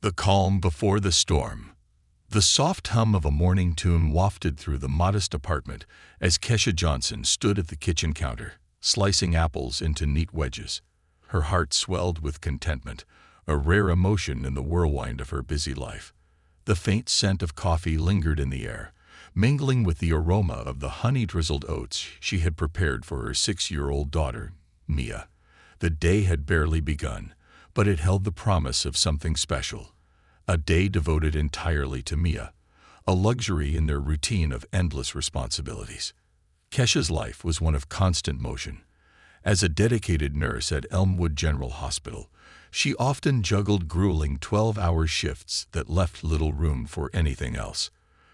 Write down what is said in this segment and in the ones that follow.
The calm before the storm. The soft hum of a morning tune wafted through the modest apartment as Kesha Johnson stood at the kitchen counter, slicing apples into neat wedges. Her heart swelled with contentment, a rare emotion in the whirlwind of her busy life. The faint scent of coffee lingered in the air, mingling with the aroma of the honey-drizzled oats she had prepared for her 6-year-old daughter, Mia. The day had barely begun, but it held the promise of something special. A day devoted entirely to Mia, a luxury in their routine of endless responsibilities. Kesha's life was one of constant motion. As a dedicated nurse at Elmwood General Hospital, she often juggled grueling 12-hour shifts that left little room for anything else.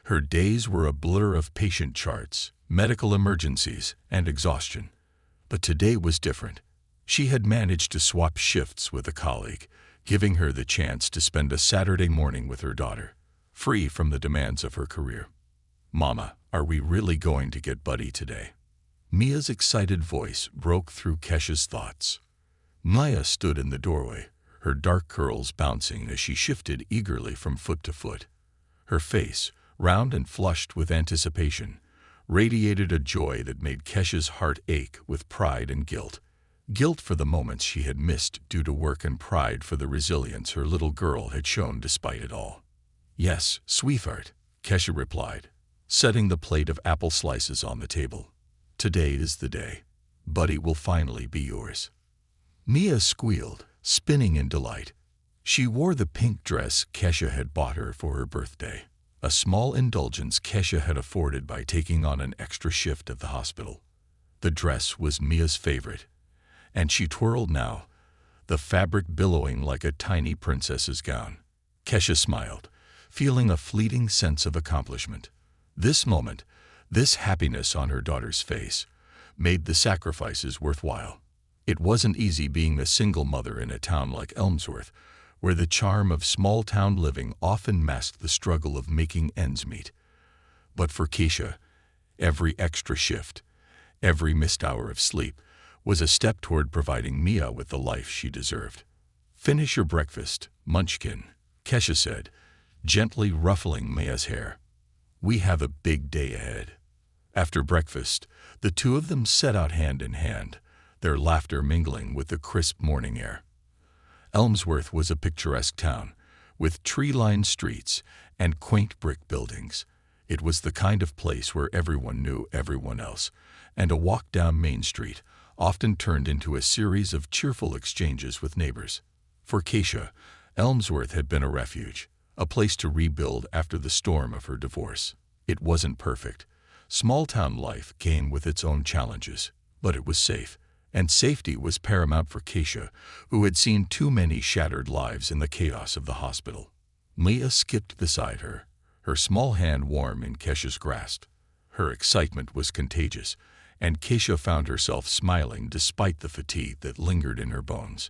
Her days were a blur of patient charts, medical emergencies, and exhaustion. But today was different. She had managed to swap shifts with a colleague, giving her the chance to spend a Saturday morning with her daughter, free from the demands of her career. "Mama, are we really going to get Buddy today?" Mia's excited voice broke through Kesha's thoughts. Maya stood in the doorway, her dark curls bouncing as she shifted eagerly from foot to foot. Her face, round and flushed with anticipation, radiated a joy that made Kesha's heart ache with pride and guilt. Guilt for the moments she had missed due to work and pride for the resilience her little girl had shown despite it all. "Yes, sweetheart," Kesha replied, setting the plate of apple slices on the table. "Today is the day. Buddy will finally be yours." Mia squealed, spinning in delight. She wore the pink dress Kesha had bought her for her birthday, a small indulgence Kesha had afforded by taking on an extra shift at the hospital. The dress was Mia's favorite, and she twirled now, the fabric billowing like a tiny princess's gown. Kesha smiled, feeling a fleeting sense of accomplishment. This moment, this happiness on her daughter's face, made the sacrifices worthwhile. It wasn't easy being a single mother in a town like Elmsworth, where the charm of small-town living often masked the struggle of making ends meet. But for Kesha, every extra shift, every missed hour of sleep, was a step toward providing Mia with the life she deserved. "Finish your breakfast, Munchkin," Kesha said, gently ruffling Mia's hair. "We have a big day ahead." After breakfast, the two of them set out hand in hand, their laughter mingling with the crisp morning air. Elmsworth was a picturesque town, with tree-lined streets and quaint brick buildings. It was the kind of place where everyone knew everyone else, and a walk down Main Street often turned into a series of cheerful exchanges with neighbors. For Kesha, Elmsworth had been a refuge, a place to rebuild after the storm of her divorce. It wasn't perfect. Small-town life came with its own challenges, but it was safe, and safety was paramount for Kesha, who had seen too many shattered lives in the chaos of the hospital. Mia skipped beside her, her small hand warm in Kesha's grasp. Her excitement was contagious, and Kesha found herself smiling despite the fatigue that lingered in her bones.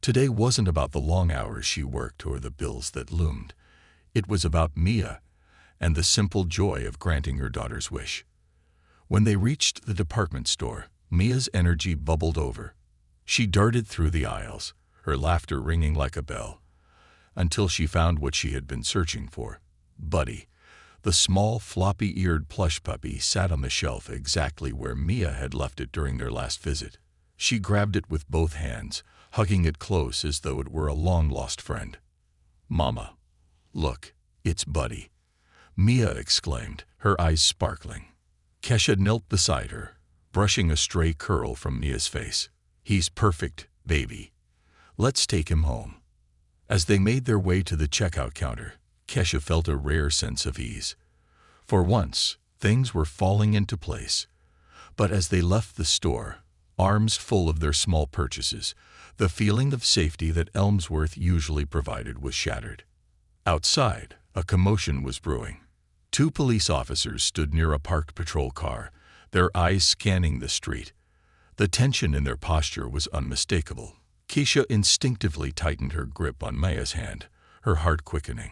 Today wasn't about the long hours she worked or the bills that loomed. It was about Mia and the simple joy of granting her daughter's wish. When they reached the department store, Mia's energy bubbled over. She darted through the aisles, her laughter ringing like a bell, until she found what she had been searching for. Buddy. The small, floppy-eared plush puppy sat on the shelf exactly where Mia had left it during their last visit. She grabbed it with both hands, hugging it close as though it were a long-lost friend. "Mama, look, it's Buddy," Mia exclaimed, her eyes sparkling. Kesha knelt beside her, brushing a stray curl from Mia's face. "He's perfect, baby. Let's take him home." As they made their way to the checkout counter, Kesha felt a rare sense of ease. For once, things were falling into place. But as they left the store, arms full of their small purchases, the feeling of safety that Elmsworth usually provided was shattered. Outside, a commotion was brewing. Two police officers stood near a parked patrol car, their eyes scanning the street. The tension in their posture was unmistakable. Kesha instinctively tightened her grip on Maya's hand, her heart quickening.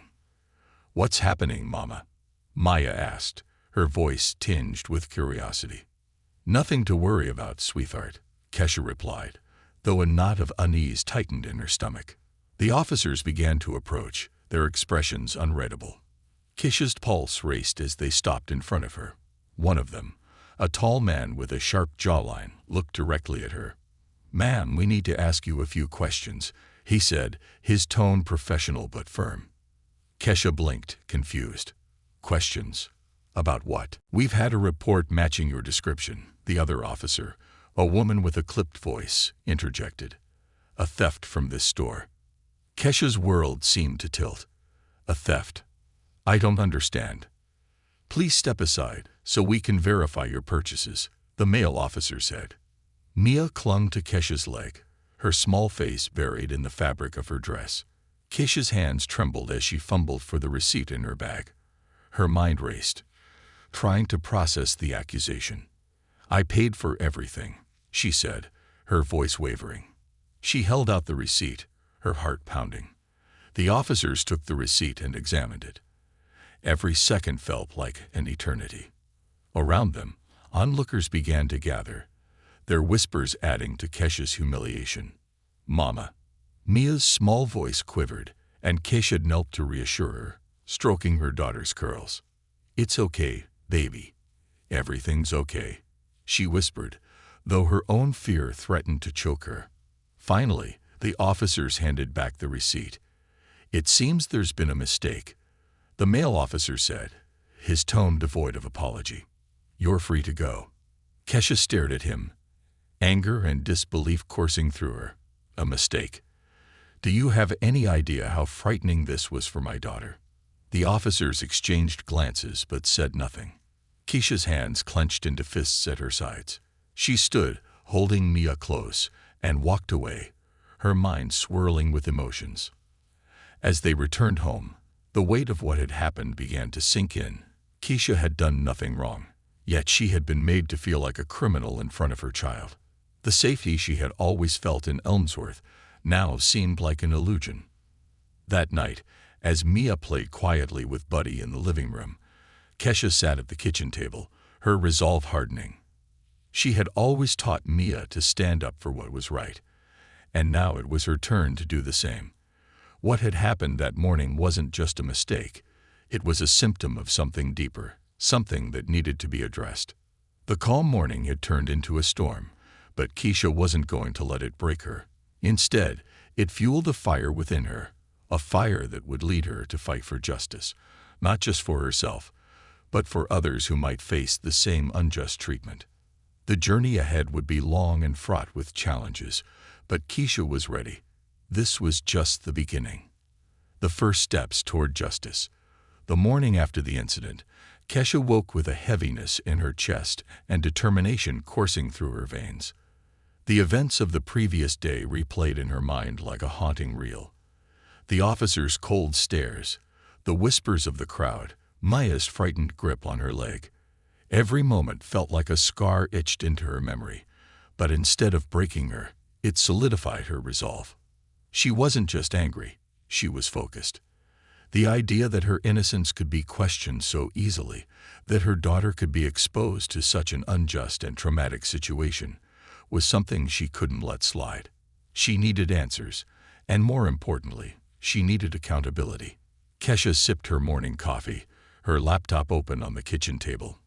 "What's happening, Mama?" Maya asked, her voice tinged with curiosity. "Nothing to worry about, sweetheart," Kesha replied, though a knot of unease tightened in her stomach. The officers began to approach, their expressions unreadable. Keisha's pulse raced as they stopped in front of her. One of them, a tall man with a sharp jawline, looked directly at her. "Ma'am, we need to ask you a few questions," he said, his tone professional but firm. Kesha blinked, confused. "Questions? About what?" "We've had a report matching your description," the other officer, a woman with a clipped voice, interjected. "A theft from this store." Kesha's world seemed to tilt. "A theft? I don't understand." "Please step aside so we can verify your purchases," the male officer said. Mia clung to Kesha's leg, her small face buried in the fabric of her dress. Kesha's hands trembled as she fumbled for the receipt in her bag. Her mind raced, trying to process the accusation. "I paid for everything," she said, her voice wavering. She held out the receipt, her heart pounding. The officers took the receipt and examined it. Every second felt like an eternity. Around them, onlookers began to gather, their whispers adding to Kesha's humiliation. "Mama." Mia's small voice quivered, and Kesha knelt to reassure her, stroking her daughter's curls. "It's okay, baby. Everything's okay," she whispered, though her own fear threatened to choke her. Finally, the officers handed back the receipt. "It seems there's been a mistake," the male officer said, his tone devoid of apology. "You're free to go." Kesha stared at him, anger and disbelief coursing through her. "A mistake? Do you have any idea how frightening this was for my daughter?" The officers exchanged glances but said nothing. Kesha's hands clenched into fists at her sides. She stood, holding Mia close, and walked away, her mind swirling with emotions. As they returned home, the weight of what had happened began to sink in. Kesha had done nothing wrong, yet she had been made to feel like a criminal in front of her child. The safety she had always felt in Elmsworth now seemed like an illusion. That night, as Mia played quietly with Buddy in the living room, Kesha sat at the kitchen table, her resolve hardening. She had always taught Mia to stand up for what was right, and now it was her turn to do the same. What had happened that morning wasn't just a mistake. It was a symptom of something deeper, something that needed to be addressed. The calm morning had turned into a storm, but Kesha wasn't going to let it break her. Instead, it fueled a fire within her, a fire that would lead her to fight for justice, not just for herself, but for others who might face the same unjust treatment. The journey ahead would be long and fraught with challenges, but Kesha was ready. This was just the beginning. The first steps toward justice. The morning after the incident, Kesha woke with a heaviness in her chest and determination coursing through her veins. The events of the previous day replayed in her mind like a haunting reel. The officers' cold stares, the whispers of the crowd, Maya's frightened grip on her leg. Every moment felt like a scar etched into her memory, but instead of breaking her, it solidified her resolve. She wasn't just angry, she was focused. The idea that her innocence could be questioned so easily, that her daughter could be exposed to such an unjust and traumatic situation, was something she couldn't let slide. She needed answers, and more importantly, she needed accountability. Kesha sipped her morning coffee, her laptop open on the kitchen table.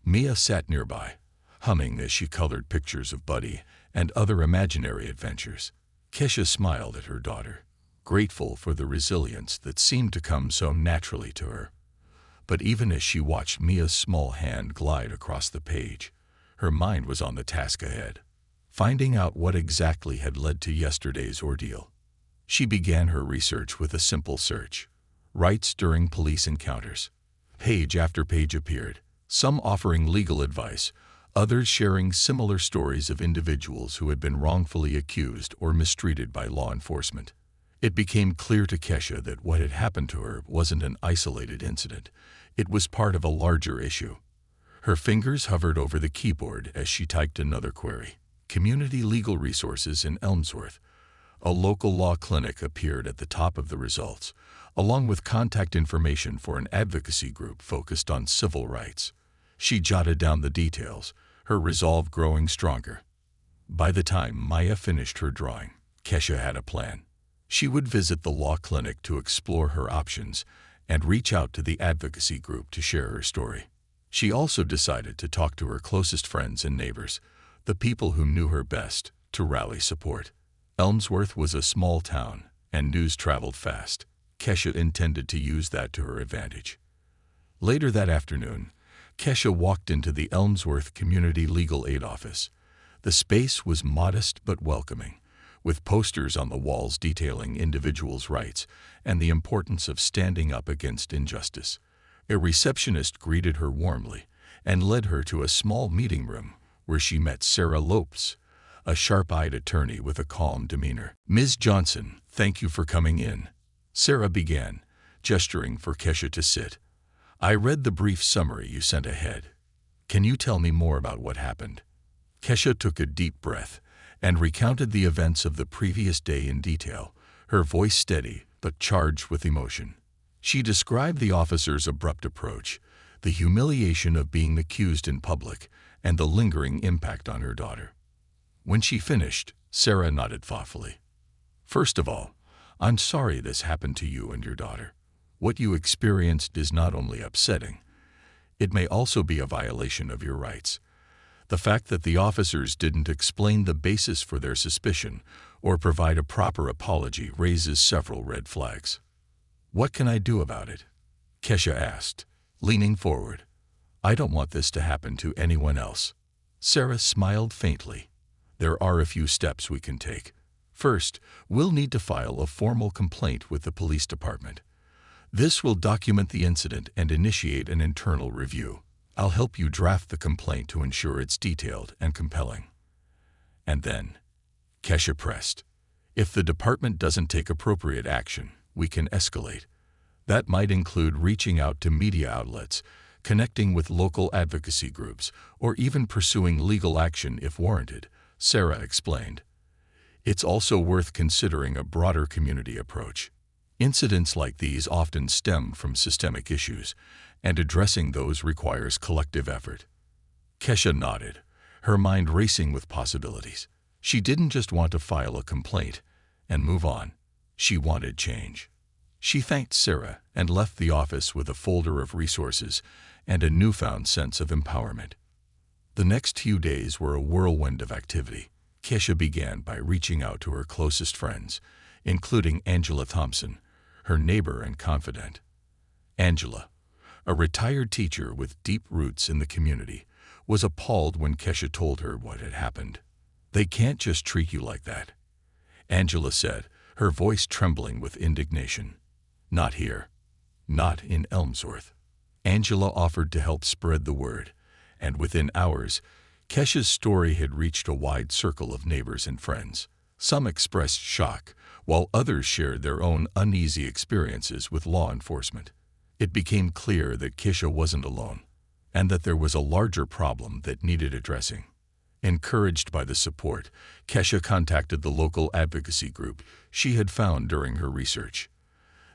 Mia sat nearby, humming as she colored pictures of Buddy and other imaginary adventures. Kesha smiled at her daughter, grateful for the resilience that seemed to come so naturally to her. But even as she watched Mia's small hand glide across the page, her mind was on the task ahead, finding out what exactly had led to yesterday's ordeal. She began her research with a simple search: rights during police encounters. Page after page appeared, some offering legal advice, others sharing similar stories of individuals who had been wrongfully accused or mistreated by law enforcement. It became clear to Kesha that what had happened to her wasn't an isolated incident. It was part of a larger issue. Her fingers hovered over the keyboard as she typed another query. Community legal resources in Elmsworth. A local law clinic appeared at the top of the results, along with contact information for an advocacy group focused on civil rights. She jotted down the details, her resolve growing stronger. By the time Maya finished her drawing, Kesha had a plan. She would visit the law clinic to explore her options and reach out to the advocacy group to share her story. She also decided to talk to her closest friends and neighbors, the people who knew her best, to rally support. Elmsworth was a small town, and news traveled fast. Kesha intended to use that to her advantage. Later that afternoon, Kesha walked into the Elmsworth Community Legal Aid Office. The space was modest but welcoming, with posters on the walls detailing individuals' rights and the importance of standing up against injustice. A receptionist greeted her warmly and led her to a small meeting room where she met Sarah Lopes, a sharp-eyed attorney with a calm demeanor. "Ms. Johnson, thank you for coming in," Sarah began, gesturing for Kesha to sit. "I read the brief summary you sent ahead. Can you tell me more about what happened?" Kesha took a deep breath and recounted the events of the previous day in detail, her voice steady but charged with emotion. She described the officer's abrupt approach, the humiliation of being accused in public, and the lingering impact on her daughter. When she finished, Sarah nodded thoughtfully. "First of all, I'm sorry this happened to you and your daughter. What you experienced is not only upsetting, it may also be a violation of your rights. The fact that the officers didn't explain the basis for their suspicion or provide a proper apology raises several red flags." "What can I do about it?" Kesha asked, leaning forward. "I don't want this to happen to anyone else." Sarah smiled faintly. "There are a few steps we can take. First, we'll need to file a formal complaint with the police department. This will document the incident and initiate an internal review. I'll help you draft the complaint to ensure it's detailed and compelling." "And then?" Kesha pressed. "If the department doesn't take appropriate action, we can escalate. That might include reaching out to media outlets, connecting with local advocacy groups, or even pursuing legal action if warranted," Sarah explained. "It's also worth considering a broader community approach. Incidents like these often stem from systemic issues, and addressing those requires collective effort." Kesha nodded, her mind racing with possibilities. She didn't just want to file a complaint and move on. She wanted change. She thanked Sarah and left the office with a folder of resources and a newfound sense of empowerment. The next few days were a whirlwind of activity. Kesha began by reaching out to her closest friends, including Angela Thompson, her neighbor and confidant. Angela, a retired teacher with deep roots in the community, was appalled when Kesha told her what had happened. "They can't just treat you like that," Angela said, her voice trembling with indignation. "Not here. Not in Elmsworth." Angela offered to help spread the word, and within hours, Kesha's story had reached a wide circle of neighbors and friends. Some expressed shock, while others shared their own uneasy experiences with law enforcement. It became clear that Kesha wasn't alone, and that there was a larger problem that needed addressing. Encouraged by the support, Kesha contacted the local advocacy group she had found during her research.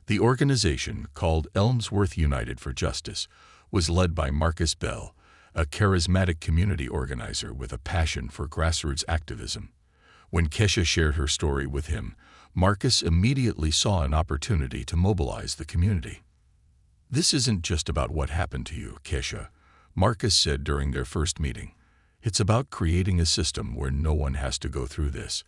The organization, called Elmsworth United for Justice, was led by Marcus Bell, a charismatic community organizer with a passion for grassroots activism. When Kesha shared her story with him, Marcus immediately saw an opportunity to mobilize the community. "This isn't just about what happened to you, Kesha," Marcus said during their first meeting. "It's about creating a system where no one has to go through this,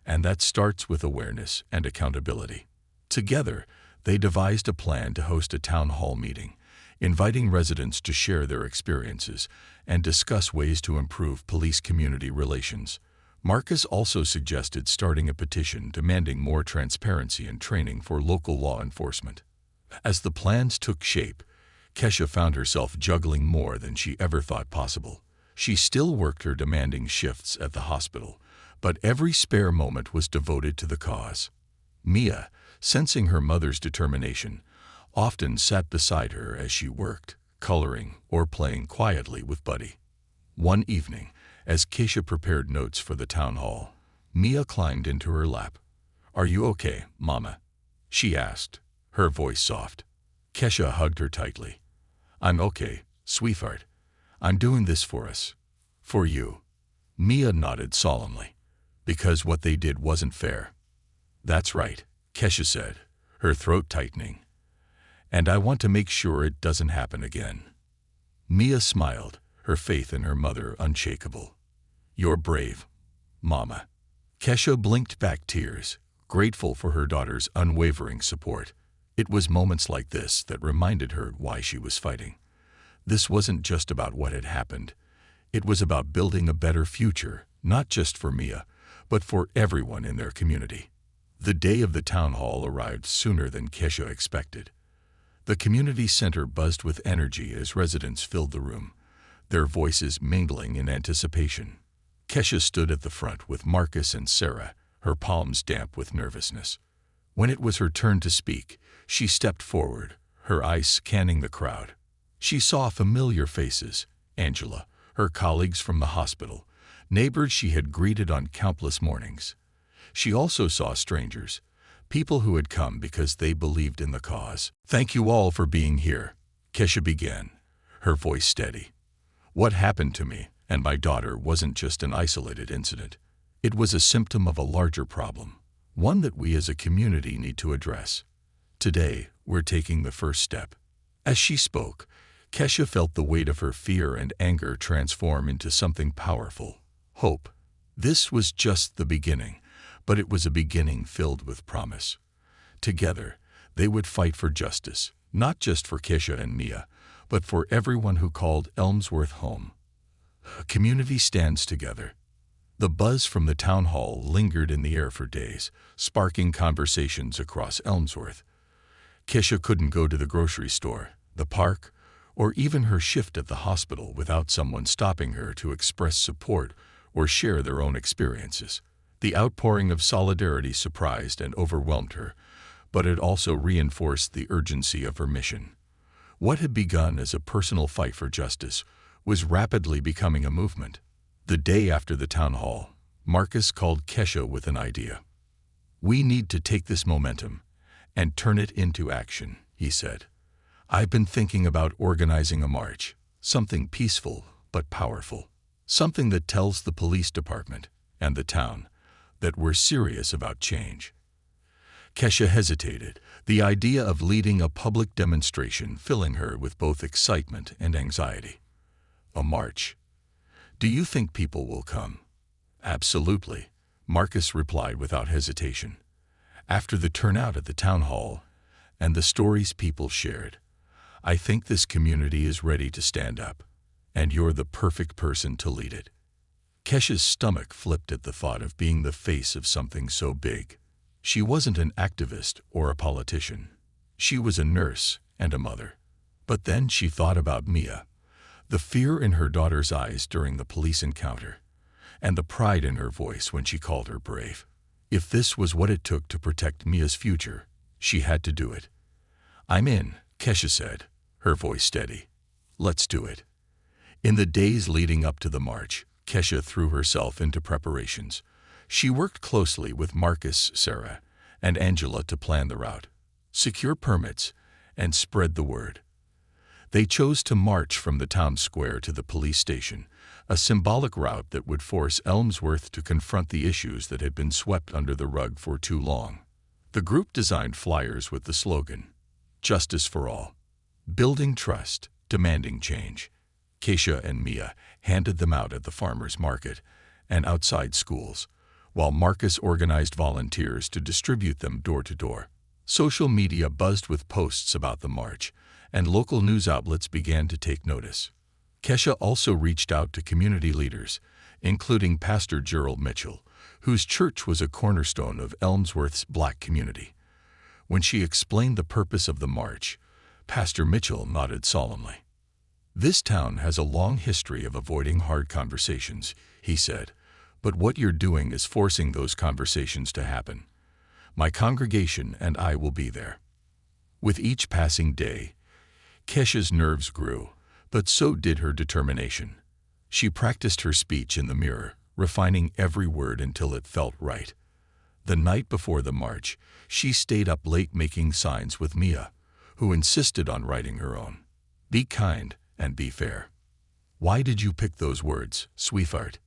and that starts with awareness and accountability." Together, they devised a plan to host a town hall meeting, inviting residents to share their experiences and discuss ways to improve police-community relations. Marcus also suggested starting a petition demanding more transparency and training for local law enforcement. As the plans took shape, Kesha found herself juggling more than she ever thought possible. She still worked her demanding shifts at the hospital, but every spare moment was devoted to the cause. Mia, sensing her mother's determination, often sat beside her as she worked, coloring or playing quietly with Buddy. One evening, as Kesha prepared notes for the town hall, Mia climbed into her lap. "Are you okay, Mama?" she asked, her voice soft. Kesha hugged her tightly. "I'm okay, sweetheart. I'm doing this for us. For you." Mia nodded solemnly. "Because what they did wasn't fair." "That's right," Kesha said, her throat tightening. And I want to make sure it doesn't happen again. Mia smiled, her faith in her mother unshakable. You're brave, Mama. Kesha blinked back tears, grateful for her daughter's unwavering support. It was moments like this that reminded her why she was fighting. This wasn't just about what had happened. It was about building a better future, not just for Mia, but for everyone in their community. The day of the town hall arrived sooner than Kesha expected. The community center buzzed with energy as residents filled the room, their voices mingling in anticipation. Kesha stood at the front with Marcus and Sarah, her palms damp with nervousness. When it was her turn to speak, she stepped forward, her eyes scanning the crowd. She saw familiar faces: Angela, her colleagues from the hospital, neighbors she had greeted on countless mornings. She also saw strangers, people who had come because they believed in the cause. Thank you all for being here, Kesha began, her voice steady. What happened to me and my daughter wasn't just an isolated incident. It was a symptom of a larger problem, one that we as a community need to address. Today, we're taking the first step. As she spoke, Kesha felt the weight of her fear and anger transform into something powerful: hope. This was just the beginning, but it was a beginning filled with promise. Together, they would fight for justice, not just for Kesha and Mia, but for everyone who called Elmsworth home. A community stands together. The buzz from the town hall lingered in the air for days, sparking conversations across Elmsworth. Kesha couldn't go to the grocery store, the park, or even her shift at the hospital without someone stopping her to express support or share their own experiences. The outpouring of solidarity surprised and overwhelmed her, but it also reinforced the urgency of her mission. What had begun as a personal fight for justice was rapidly becoming a movement. The day after the town hall, Marcus called Kesha with an idea. We need to take this momentum and turn it into action, he said. I've been thinking about organizing a march, something peaceful but powerful, something that tells the police department and the town that we're serious about change. Kesha hesitated, the idea of leading a public demonstration filling her with both excitement and anxiety. A march. Do you think people will come? Absolutely, Marcus replied without hesitation. After the turnout at the town hall and the stories people shared, I think this community is ready to stand up, and you're the perfect person to lead it. Kesha's stomach flipped at the thought of being the face of something so big. She wasn't an activist or a politician. She was a nurse and a mother. But then she thought about Mia, the fear in her daughter's eyes during the police encounter, and the pride in her voice when she called her brave. If this was what it took to protect Mia's future, she had to do it. I'm in, Kesha said, her voice steady. Let's do it. In the days leading up to the march, Kesha threw herself into preparations. She worked closely with Marcus, Sarah, and Angela to plan the route, secure permits, and spread the word. They chose to march from the town square to the police station, a symbolic route that would force Elmsworth to confront the issues that had been swept under the rug for too long. The group designed flyers with the slogan, Justice for All, building trust, demanding change. Kesha and Mia handed them out at the farmers' market and outside schools, while Marcus organized volunteers to distribute them door to door. Social media buzzed with posts about the march, and local news outlets began to take notice. Kesha also reached out to community leaders, including Pastor Gerald Mitchell, whose church was a cornerstone of Elmsworth's Black community. When she explained the purpose of the march, Pastor Mitchell nodded solemnly. This town has a long history of avoiding hard conversations, he said, but what you're doing is forcing those conversations to happen. My congregation and I will be there. With each passing day, Kesha's nerves grew, but so did her determination. She practiced her speech in the mirror, refining every word until it felt right. The night before the march, she stayed up late making signs with Mia, who insisted on writing her own. Be kind and be fair. Why did you pick those words, sweetheart?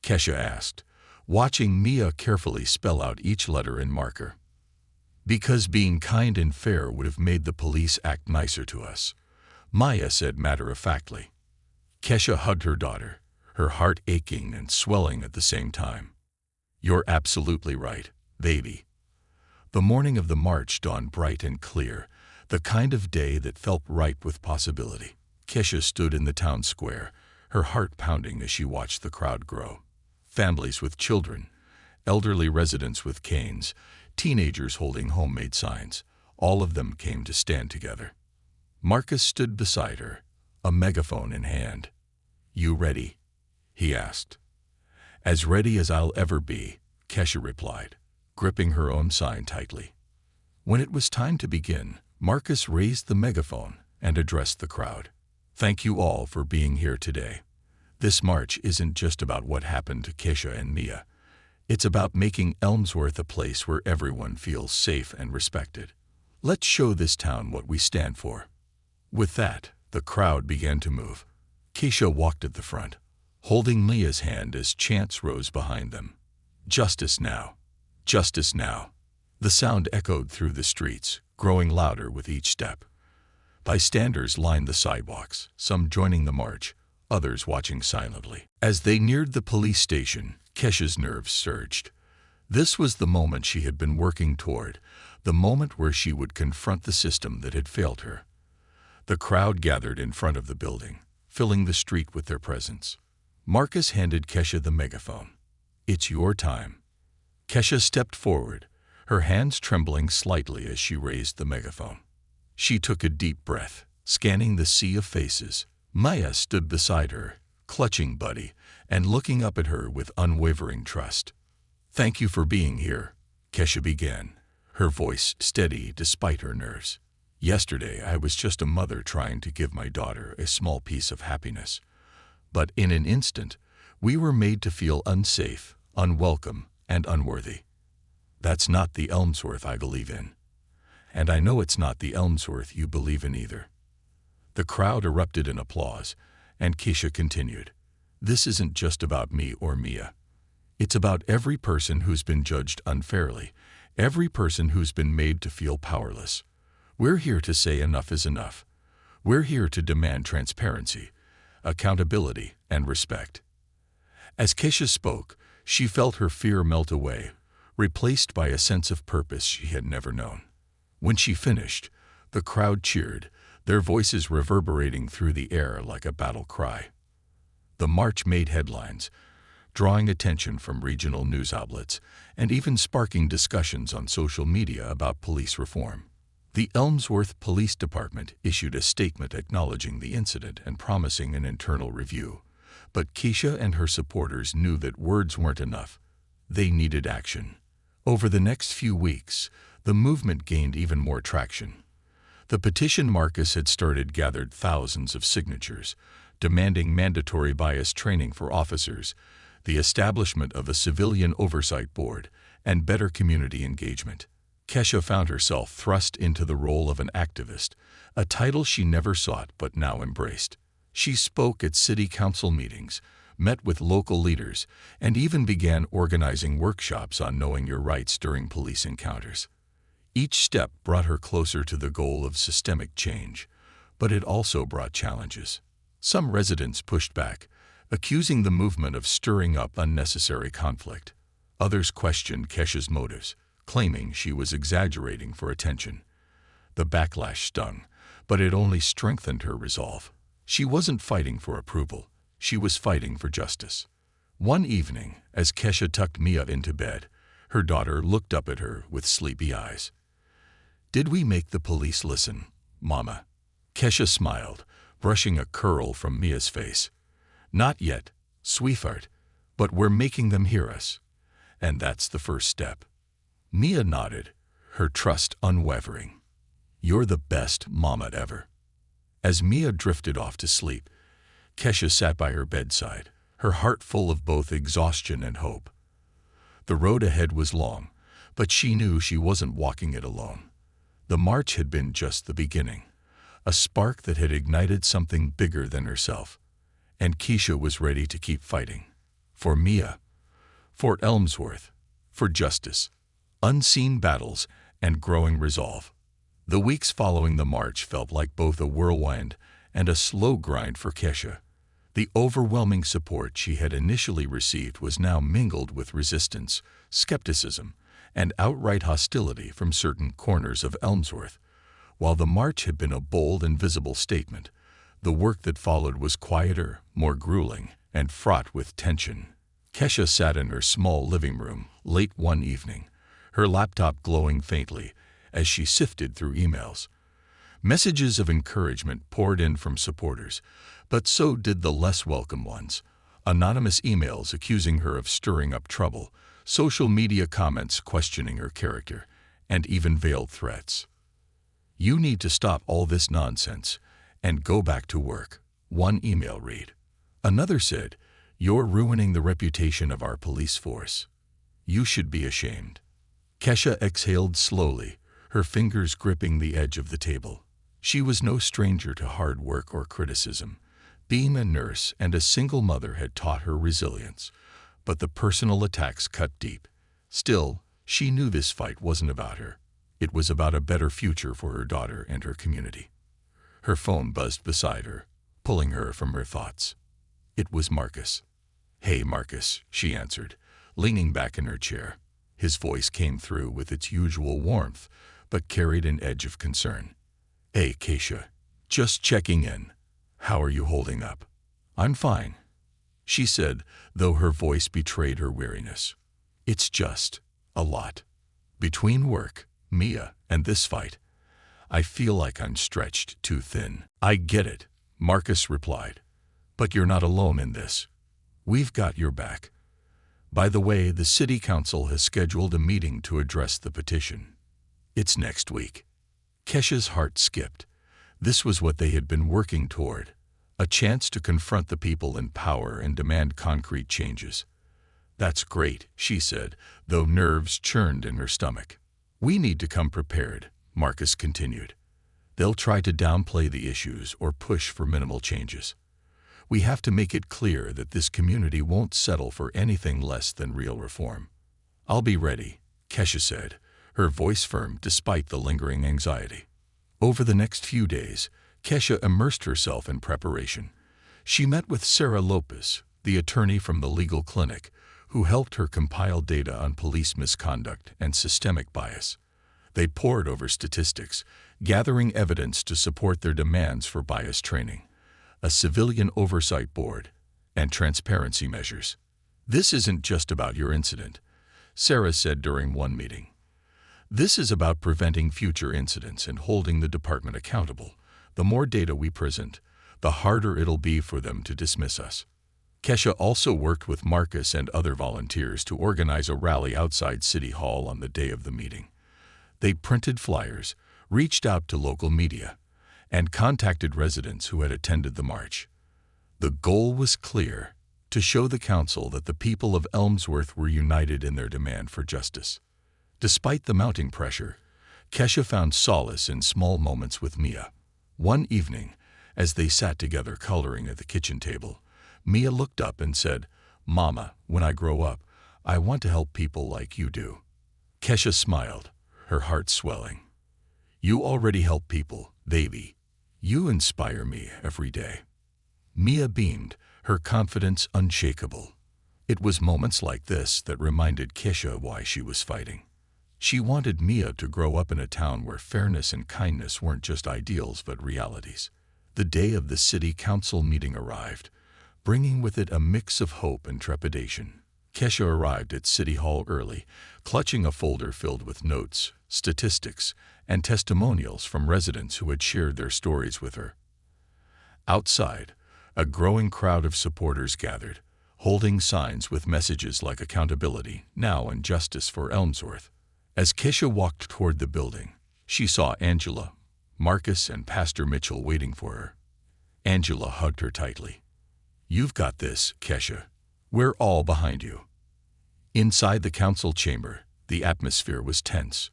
Kesha asked, watching Mia carefully spell out each letter in marker. Because being kind and fair would have made the police act nicer to us, Maya said matter-of-factly. Kesha hugged her daughter, her heart aching and swelling at the same time. You're absolutely right, baby. The morning of the march dawned bright and clear, the kind of day that felt ripe with possibility. Kesha stood in the town square, her heart pounding as she watched the crowd grow. Families with children, elderly residents with canes, teenagers holding homemade signs, all of them came to stand together. Marcus stood beside her, a megaphone in hand. You ready? He asked. As ready as I'll ever be, Kesha replied, gripping her own sign tightly. When it was time to begin, Marcus raised the megaphone and addressed the crowd. Thank you all for being here today. This march isn't just about what happened to Kesha and Mia. It's about making Elmsworth a place where everyone feels safe and respected. Let's show this town what we stand for. With that, the crowd began to move. Kesha walked at the front, holding Mia's hand as chants rose behind them. Justice now. Justice now. The sound echoed through the streets, growing louder with each step. Bystanders lined the sidewalks, some joining the march, others watching silently. As they neared the police station, Kesha's nerves surged. This was the moment she had been working toward, the moment where she would confront the system that had failed her. The crowd gathered in front of the building, filling the street with their presence. Marcus handed Kesha the megaphone. It's your time. Kesha stepped forward, her hands trembling slightly as she raised the megaphone. She took a deep breath, scanning the sea of faces. Maya stood beside her, clutching Buddy and looking up at her with unwavering trust. Thank you for being here, Kesha began, her voice steady despite her nerves. Yesterday I was just a mother trying to give my daughter a small piece of happiness. But in an instant, we were made to feel unsafe, unwelcome, and unworthy. That's not the Elmsworth I believe in. And I know it's not the Elmsworth you believe in either. The crowd erupted in applause, and Kesha continued. This isn't just about me or Mia. It's about every person who's been judged unfairly, every person who's been made to feel powerless. We're here to say enough is enough. We're here to demand transparency, accountability, and respect. As Kesha spoke, she felt her fear melt away, replaced by a sense of purpose she had never known. When she finished, the crowd cheered, their voices reverberating through the air like a battle cry. The march made headlines, drawing attention from regional news outlets and even sparking discussions on social media about police reform. The Elmsworth Police Department issued a statement acknowledging the incident and promising an internal review. But Kesha and her supporters knew that words weren't enough. They needed action. Over the next few weeks, the movement gained even more traction. The petition Marcus had started gathered thousands of signatures, demanding mandatory bias training for officers, the establishment of a civilian oversight board, and better community engagement. Kesha found herself thrust into the role of an activist, a title she never sought but now embraced. She spoke at city council meetings, met with local leaders, and even began organizing workshops on knowing your rights during police encounters. Each step brought her closer to the goal of systemic change, but it also brought challenges. Some residents pushed back, accusing the movement of stirring up unnecessary conflict. Others questioned Kesha's motives, claiming she was exaggerating for attention. The backlash stung, but it only strengthened her resolve. She wasn't fighting for approval. She was fighting for justice. One evening, as Kesha tucked Mia into bed, her daughter looked up at her with sleepy eyes. Did we make the police listen, Mama? Kesha smiled, brushing a curl from Mia's face. Not yet, sweetheart, but we're making them hear us. And that's the first step. Mia nodded, her trust unwavering. You're the best mama ever. As Mia drifted off to sleep, Kesha sat by her bedside, her heart full of both exhaustion and hope. The road ahead was long, but she knew she wasn't walking it alone. The march had been just the beginning, a spark that had ignited something bigger than herself. And Kesha was ready to keep fighting. For Mia, for Elmsworth, for justice. Unseen battles, and growing resolve. The weeks following the march felt like both a whirlwind and a slow grind for Kesha. The overwhelming support she had initially received was now mingled with resistance, skepticism, and outright hostility from certain corners of Elmsworth. While the march had been a bold and visible statement, the work that followed was quieter, more grueling, and fraught with tension. Kesha sat in her small living room late one evening, her laptop glowing faintly as she sifted through emails. Messages of encouragement poured in from supporters, but so did the less welcome ones. Anonymous emails accusing her of stirring up trouble, social media comments questioning her character, and even veiled threats. "You need to stop all this nonsense and go back to work," one email read. Another said, "You're ruining the reputation of our police force. You should be ashamed." Kesha exhaled slowly, her fingers gripping the edge of the table. She was no stranger to hard work or criticism. Being a nurse and a single mother had taught her resilience, but the personal attacks cut deep. Still, she knew this fight wasn't about her. It was about a better future for her daughter and her community. Her phone buzzed beside her, pulling her from her thoughts. It was Marcus. "Hey, Marcus," she answered, leaning back in her chair. His voice came through with its usual warmth, but carried an edge of concern. "Hey, Kesha. Just checking in. How are you holding up?" "I'm fine," she said, though her voice betrayed her weariness. "It's just a lot. Between work, Mia, and this fight, I feel like I'm stretched too thin." "I get it," Marcus replied. "But you're not alone in this. We've got your back. By the way, the city council has scheduled a meeting to address the petition. It's next week." Kesha's heart skipped. This was what they had been working toward, a chance to confront the people in power and demand concrete changes. "That's great," she said, though nerves churned in her stomach. "We need to come prepared," Marcus continued. "They'll try to downplay the issues or push for minimal changes. We have to make it clear that this community won't settle for anything less than real reform." "I'll be ready," Kesha said, her voice firm despite the lingering anxiety. Over the next few days, Kesha immersed herself in preparation. She met with Sarah Lopez, the attorney from the legal clinic, who helped her compile data on police misconduct and systemic bias. They pored over statistics, gathering evidence to support their demands for bias training, a civilian oversight board, and transparency measures. "This isn't just about your incident," Sarah said during one meeting. "This is about preventing future incidents and holding the department accountable. The more data we present, the harder it'll be for them to dismiss us." Kesha also worked with Marcus and other volunteers to organize a rally outside City Hall on the day of the meeting. They printed flyers, reached out to local media, and contacted residents who had attended the march. The goal was clear: to show the council that the people of Elmsworth were united in their demand for justice. Despite the mounting pressure, Kesha found solace in small moments with Mia. One evening, as they sat together coloring at the kitchen table, Mia looked up and said, "Mama, when I grow up, I want to help people like you do." Kesha smiled, her heart swelling. "You already help people, baby. You inspire me every day." Mia beamed, her confidence unshakable. It was moments like this that reminded Kesha why she was fighting. She wanted Mia to grow up in a town where fairness and kindness weren't just ideals but realities. The day of the city council meeting arrived, bringing with it a mix of hope and trepidation. Kesha arrived at City Hall early, clutching a folder filled with notes, statistics, and testimonials from residents who had shared their stories with her. Outside, a growing crowd of supporters gathered, holding signs with messages like accountability now and justice for Elmsworth. As Kesha walked toward the building, she saw Angela, Marcus, and Pastor Mitchell waiting for her. Angela hugged her tightly. "You've got this, Kesha. We're all behind you." Inside the council chamber, the atmosphere was tense.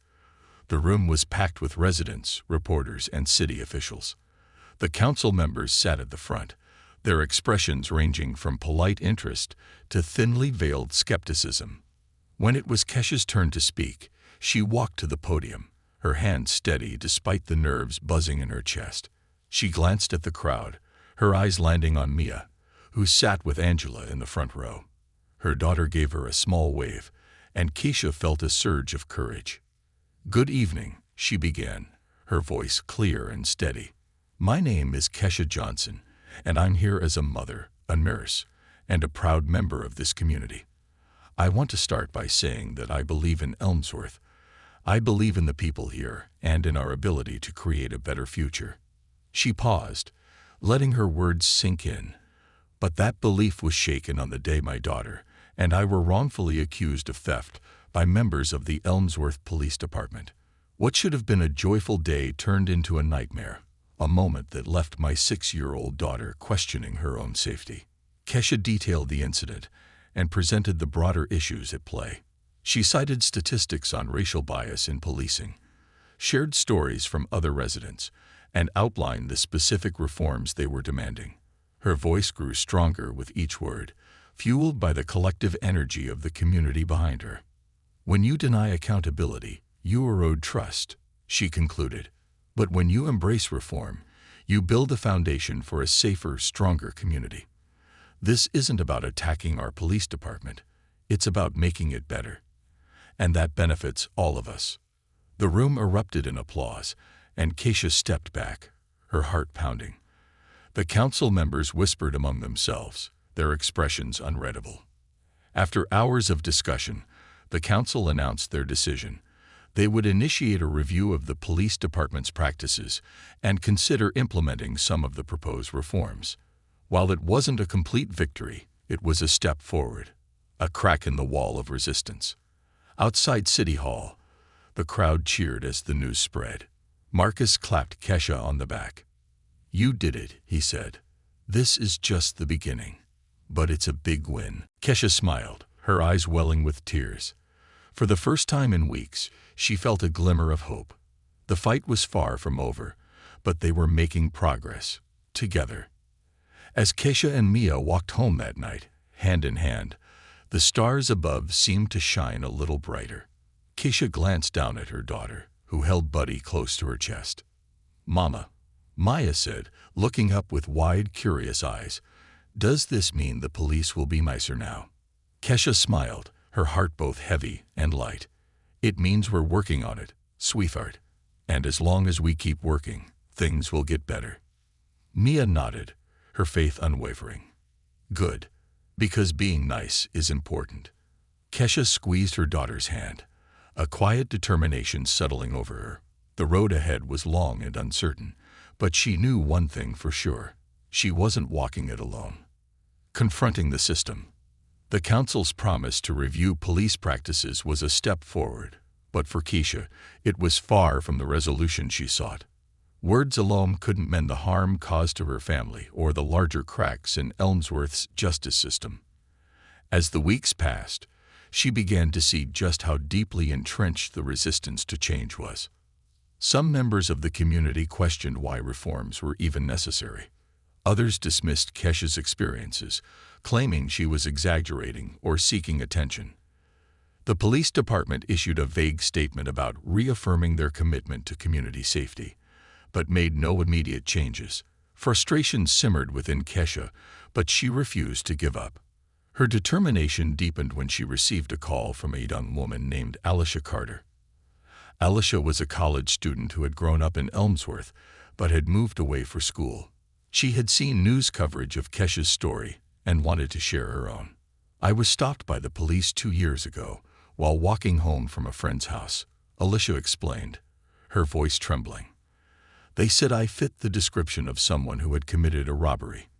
The room was packed with residents, reporters, and city officials. The council members sat at the front, their expressions ranging from polite interest to thinly veiled skepticism. When it was Kesha's turn to speak, she walked to the podium, her hand steady despite the nerves buzzing in her chest. She glanced at the crowd, her eyes landing on Mia, who sat with Angela in the front row. Her daughter gave her a small wave, and Keisha felt a surge of courage. "Good evening," she began, her voice clear and steady. "My name is Kesha Johnson, and I'm here as a mother, a nurse, and a proud member of this community. I want to start by saying that I believe in Elmsworth. I believe in the people here and in our ability to create a better future." She paused, letting her words sink in. "But that belief was shaken on the day my daughter and I were wrongfully accused of theft by members of the Elmsworth Police Department. What should have been a joyful day turned into a nightmare, a moment that left my 6-year-old daughter questioning her own safety." Kesha detailed the incident and presented the broader issues at play. She cited statistics on racial bias in policing, shared stories from other residents, and outlined the specific reforms they were demanding. Her voice grew stronger with each word, fueled by the collective energy of the community behind her. "When you deny accountability, you erode trust," she concluded. "But when you embrace reform, you build the foundation for a safer, stronger community. This isn't about attacking our police department. It's about making it better. And that benefits all of us." The room erupted in applause, and Keisha stepped back, her heart pounding. The council members whispered among themselves, their expressions unreadable. After hours of discussion, the council announced their decision. They would initiate a review of the police department's practices and consider implementing some of the proposed reforms. While it wasn't a complete victory, it was a step forward, a crack in the wall of resistance. Outside City Hall, the crowd cheered as the news spread. Marcus clapped Kesha on the back. "You did it," he said. "This is just the beginning. But it's a big win." Kesha smiled, her eyes welling with tears. For the first time in weeks, she felt a glimmer of hope. The fight was far from over, but they were making progress, together. As Kesha and Mia walked home that night, hand in hand, the stars above seemed to shine a little brighter. Kesha glanced down at her daughter, who held Buddy close to her chest. "Mama," Maya said, looking up with wide, curious eyes, "does this mean the police will be nicer now?" Kesha smiled, her heart both heavy and light. "It means we're working on it, sweetheart. And as long as we keep working, things will get better." Mia nodded, her faith unwavering. "Good. Because being nice is important." Kesha squeezed her daughter's hand, a quiet determination settling over her. The road ahead was long and uncertain, but she knew one thing for sure. She wasn't walking it alone. Confronting the system. The council's promise to review police practices was a step forward, but for Keisha, it was far from the resolution she sought. Words alone couldn't mend the harm caused to her family or the larger cracks in Elmsworth's justice system. As the weeks passed, she began to see just how deeply entrenched the resistance to change was. Some members of the community questioned why reforms were even necessary. Others dismissed Kesha's experiences, claiming she was exaggerating or seeking attention. The police department issued a vague statement about reaffirming their commitment to community safety, but made no immediate changes. Frustration simmered within Kesha, but she refused to give up. Her determination deepened when she received a call from a young woman named Alicia Carter. Alicia was a college student who had grown up in Elmsworth, but had moved away for school. She had seen news coverage of Kesha's story and wanted to share her own. "I was stopped by the police 2 years ago while walking home from a friend's house," Alicia explained, her voice trembling. "They said I fit the description of someone who had committed a robbery.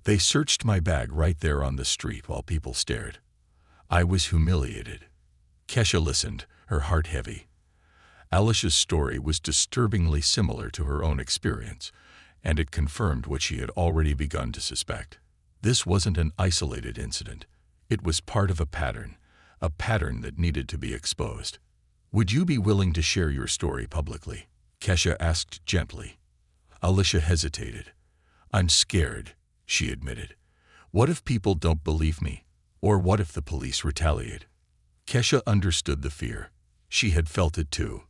They searched my bag right there on the street while people stared. I was humiliated." Kesha listened, her heart heavy. Alicia's story was disturbingly similar to her own experience, and it confirmed what she had already begun to suspect. This wasn't an isolated incident. It was part of a pattern that needed to be exposed. "Would you be willing to share your story publicly?" Kesha asked gently. Alicia hesitated. "I'm scared," she admitted. "What if people don't believe me? Or what if the police retaliate?" Kesha understood the fear. She had felt it too.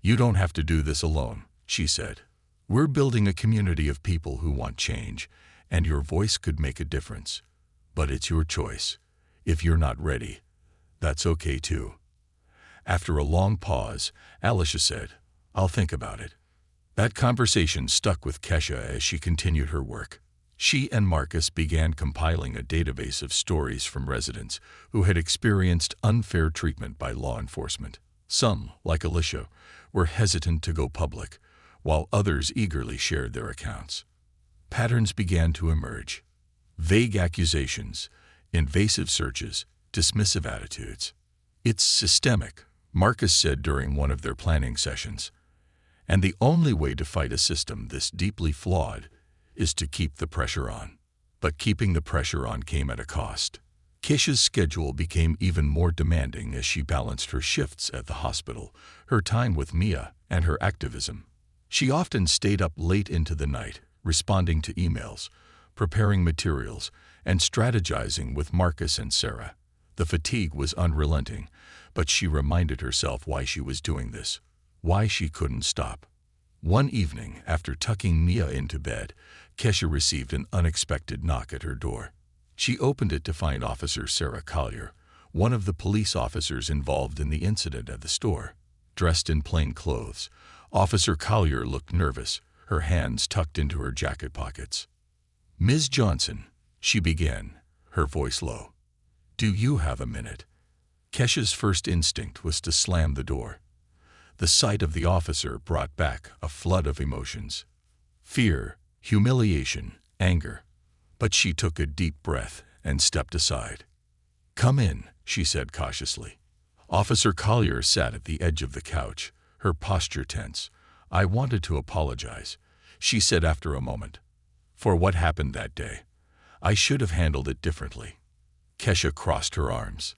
"You don't have to do this alone," she said. "We're building a community of people who want change, and your voice could make a difference. But it's your choice. If you're not ready, that's okay too." After a long pause, Alicia said, "I'll think about it." That conversation stuck with Kesha as she continued her work. She and Marcus began compiling a database of stories from residents who had experienced unfair treatment by law enforcement. Some, like Alicia, were hesitant to go public, while others eagerly shared their accounts. Patterns began to emerge. Vague accusations, invasive searches, dismissive attitudes. "It's systemic," Marcus said during one of their planning sessions. "And the only way to fight a system this deeply flawed is to keep the pressure on." But keeping the pressure on came at a cost. Kesha's schedule became even more demanding as she balanced her shifts at the hospital, her time with Mia, and her activism. She often stayed up late into the night, responding to emails, preparing materials, and strategizing with Marcus and Sarah. The fatigue was unrelenting, but she reminded herself why she was doing this, why she couldn't stop. One evening, after tucking Mia into bed, Kesha received an unexpected knock at her door. She opened it to find Officer Sarah Collier, one of the police officers involved in the incident at the store. Dressed in plain clothes, Officer Collier looked nervous, her hands tucked into her jacket pockets. "Ms. Johnson," she began, her voice low. "Do you have a minute?" Kesha's first instinct was to slam the door. The sight of the officer brought back a flood of emotions. Fear, humiliation, anger. But she took a deep breath and stepped aside. "Come in," she said cautiously. Officer Collier sat at the edge of the couch, her posture tense. "I wanted to apologize," she said after a moment, "for what happened that day. I should have handled it differently." Kesha crossed her arms.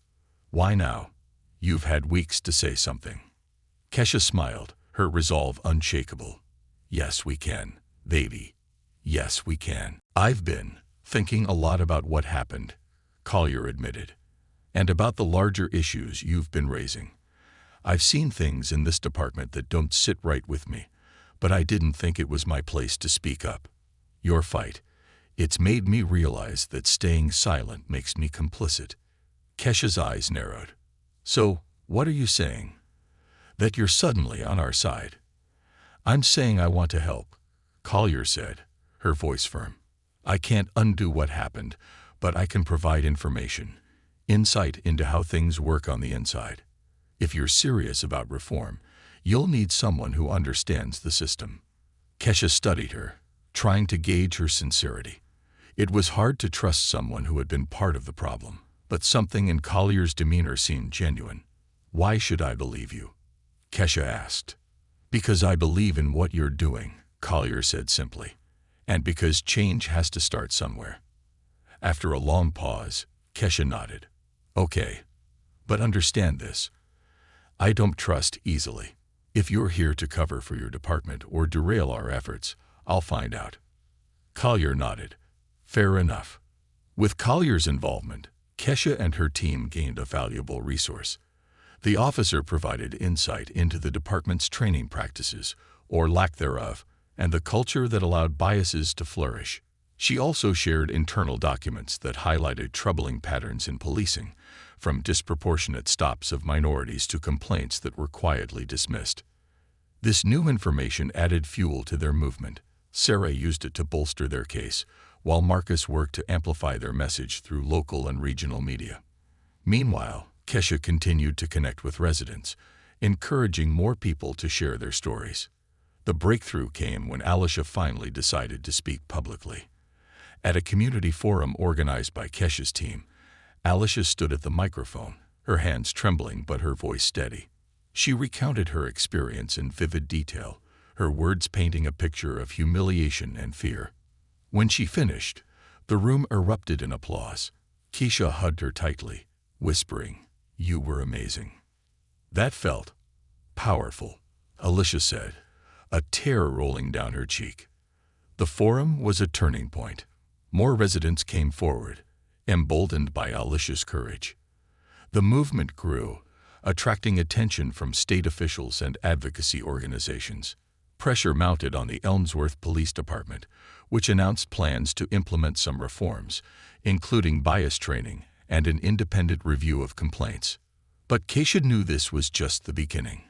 "Why now? You've had weeks to say something." Kesha smiled, her resolve unshakable. "Yes, we can, baby. Yes, we can." "I've been thinking a lot about what happened," Collier admitted, "and about the larger issues you've been raising. I've seen things in this department that don't sit right with me, but I didn't think it was my place to speak up. Your fight, it's made me realize that staying silent makes me complicit." Kesha's eyes narrowed. "So, what are you saying? That you're suddenly on our side?" "I'm saying I want to help," Collier said, her voice firm. "I can't undo what happened, but I can provide information, insight into how things work on the inside. If you're serious about reform, you'll need someone who understands the system." Kesha studied her, trying to gauge her sincerity. It was hard to trust someone who had been part of the problem, but something in Collier's demeanor seemed genuine. "Why should I believe you?" Kesha asked. "Because I believe in what you're doing," Collier said simply, "and because change has to start somewhere." After a long pause, Kesha nodded. "Okay, but understand this. I don't trust easily. If you're here to cover for your department or derail our efforts, I'll find out." Collier nodded. "Fair enough." With Collier's involvement, Kesha and her team gained a valuable resource. The officer provided insight into the department's training practices, or lack thereof, and the culture that allowed biases to flourish. She also shared internal documents that highlighted troubling patterns in policing, from disproportionate stops of minorities to complaints that were quietly dismissed. This new information added fuel to their movement. Sarah used it to bolster their case, while Marcus worked to amplify their message through local and regional media. Meanwhile, Kesha continued to connect with residents, encouraging more people to share their stories. The breakthrough came when Alicia finally decided to speak publicly. At a community forum organized by Kesha's team, Alicia stood at the microphone, her hands trembling but her voice steady. She recounted her experience in vivid detail, her words painting a picture of humiliation and fear. When she finished, the room erupted in applause. Kesha hugged her tightly, whispering, "You were amazing." "That felt powerful," Alicia said, a tear rolling down her cheek. The forum was a turning point. More residents came forward, emboldened by Alicia's courage. The movement grew, attracting attention from state officials and advocacy organizations. Pressure mounted on the Elmsworth Police Department, which announced plans to implement some reforms, including bias training and an independent review of complaints. But Keisha knew this was just the beginning.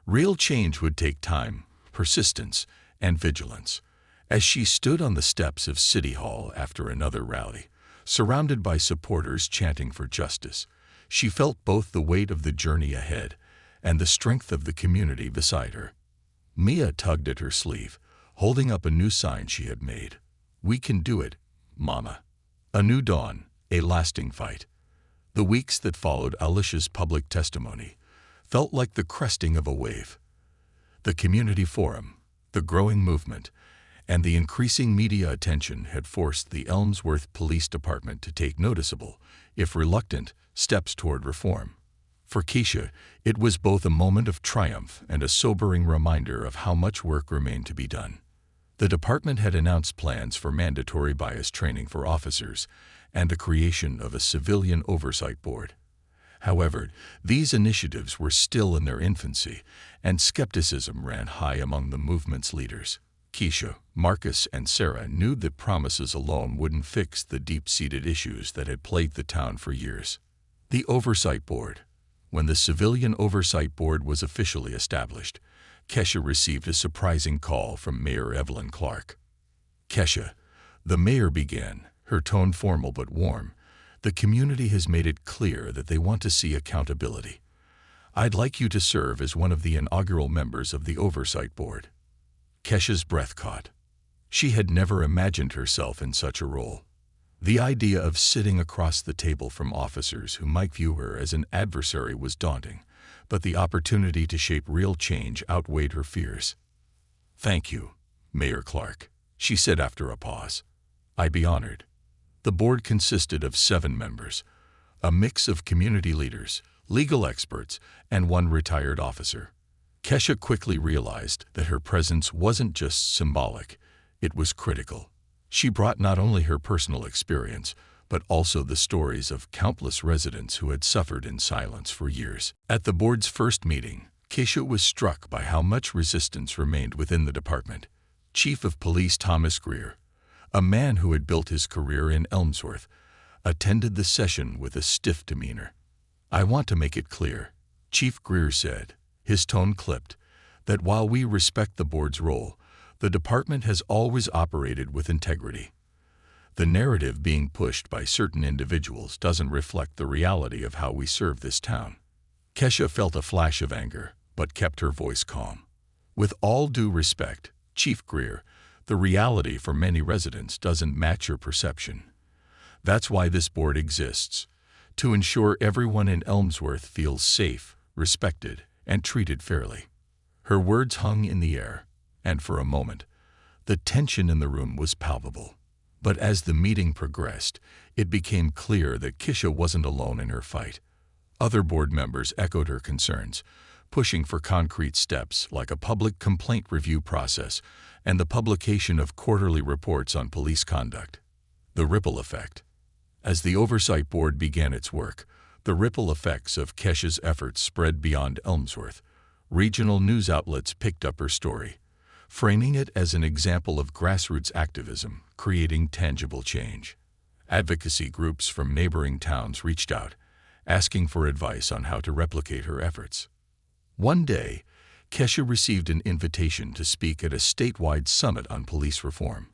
Real change would take time, persistence, and vigilance. As she stood on the steps of City Hall after another rally, surrounded by supporters chanting for justice, she felt both the weight of the journey ahead and the strength of the community beside her. Mia tugged at her sleeve, holding up a new sign she had made. "We can do it, Mama." A new dawn, a lasting fight. The weeks that followed Alicia's public testimony felt like the cresting of a wave. The community forum, the growing movement, and the increasing media attention had forced the Elmsworth Police Department to take noticeable, if reluctant, steps toward reform. For Keisha, it was both a moment of triumph and a sobering reminder of how much work remained to be done. The department had announced plans for mandatory bias training for officers and the creation of a civilian oversight board. However, these initiatives were still in their infancy, and skepticism ran high among the movement's leaders. Keisha, Marcus, and Sarah knew that promises alone wouldn't fix the deep-seated issues that had plagued the town for years. The Oversight Board. When the Civilian Oversight Board was officially established, Keisha received a surprising call from Mayor Evelyn Clark. "Keisha," the mayor began, her tone formal but warm, "the community has made it clear that they want to see accountability. I'd like you to serve as one of the inaugural members of the Oversight Board." Keisha's breath caught. She had never imagined herself in such a role. The idea of sitting across the table from officers who might view her as an adversary was daunting, but the opportunity to shape real change outweighed her fears. "Thank you, Mayor Clark," she said after a pause. "I'd be honored." The board consisted of 7 members, a mix of community leaders, legal experts, and one retired officer. Keisha quickly realized that her presence wasn't just symbolic, it was critical. She brought not only her personal experience, but also the stories of countless residents who had suffered in silence for years. At the board's first meeting, Keisha was struck by how much resistance remained within the department. Chief of Police Thomas Greer, a man who had built his career in Elmsworth, attended the session with a stiff demeanor. "I want to make it clear," Chief Greer said, his tone clipped, "that while we respect the board's role, the department has always operated with integrity. The narrative being pushed by certain individuals doesn't reflect the reality of how we serve this town." Keisha felt a flash of anger, but kept her voice calm. "With all due respect, Chief Greer, the reality for many residents doesn't match your perception. That's why this board exists, to ensure everyone in Elmsworth feels safe, respected, and treated fairly." Her words hung in the air, and for a moment, the tension in the room was palpable. But as the meeting progressed, it became clear that Keisha wasn't alone in her fight. Other board members echoed her concerns, pushing for concrete steps like a public complaint review process and the publication of quarterly reports on police conduct. The ripple effect. As the Oversight Board began its work, the ripple effects of Keisha's efforts spread beyond Elmsworth. Regional news outlets picked up her story, framing it as an example of grassroots activism, creating tangible change. Advocacy groups from neighboring towns reached out, asking for advice on how to replicate her efforts. One day, Keisha received an invitation to speak at a statewide summit on police reform.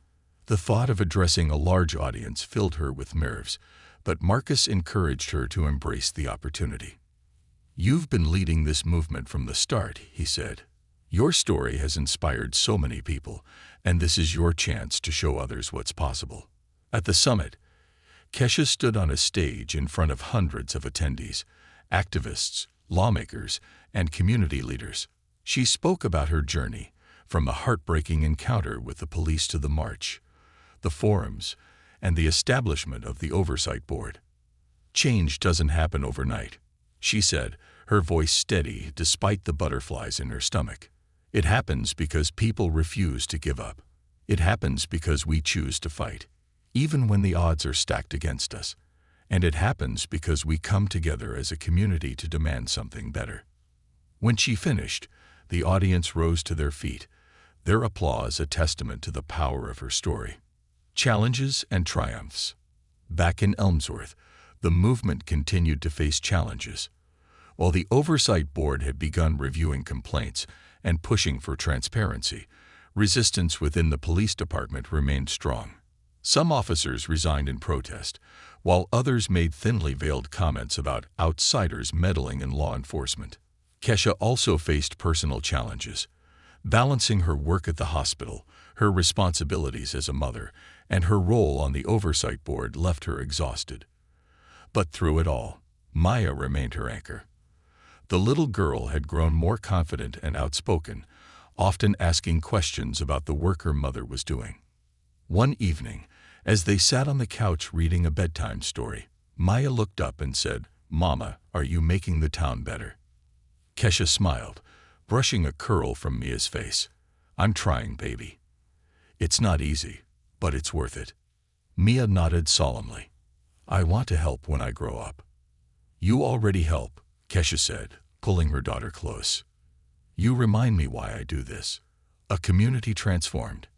The thought of addressing a large audience filled her with nerves, but Marcus encouraged her to embrace the opportunity. "You've been leading this movement from the start," he said. "Your story has inspired so many people, and this is your chance to show others what's possible." At the summit, Keisha stood on a stage in front of hundreds of attendees, activists, lawmakers, and community leaders. She spoke about her journey, from the heartbreaking encounter with the police to the march, the forums, and the establishment of the Oversight Board. "Change doesn't happen overnight," she said, her voice steady despite the butterflies in her stomach. "It happens because people refuse to give up. It happens because we choose to fight, even when the odds are stacked against us. And it happens because we come together as a community to demand something better. When she finished, the audience rose to their feet, their applause a testament to the power of her story. Challenges and triumphs. Back in Elmsworth, the movement continued to face challenges. While the Oversight Board had begun reviewing complaints and pushing for transparency, resistance within the police department remained strong. Some officers resigned in protest, while others made thinly veiled comments about outsiders meddling in law enforcement. Kesha also faced personal challenges. Balancing her work at the hospital, her responsibilities as a mother, and her role on the Oversight Board left her exhausted. But through it all, Maya remained her anchor. The little girl had grown more confident and outspoken, often asking questions about the work her mother was doing. One evening, as they sat on the couch reading a bedtime story, Maya looked up and said, "Mama, are you making the town better?" Kesha smiled, brushing a curl from Mia's face. "I'm trying, baby. It's not easy, but it's worth it." Mia nodded solemnly. "I want to help when I grow up." "You already help," Kesha said, pulling her daughter close. "You remind me why I do this." A community transformed.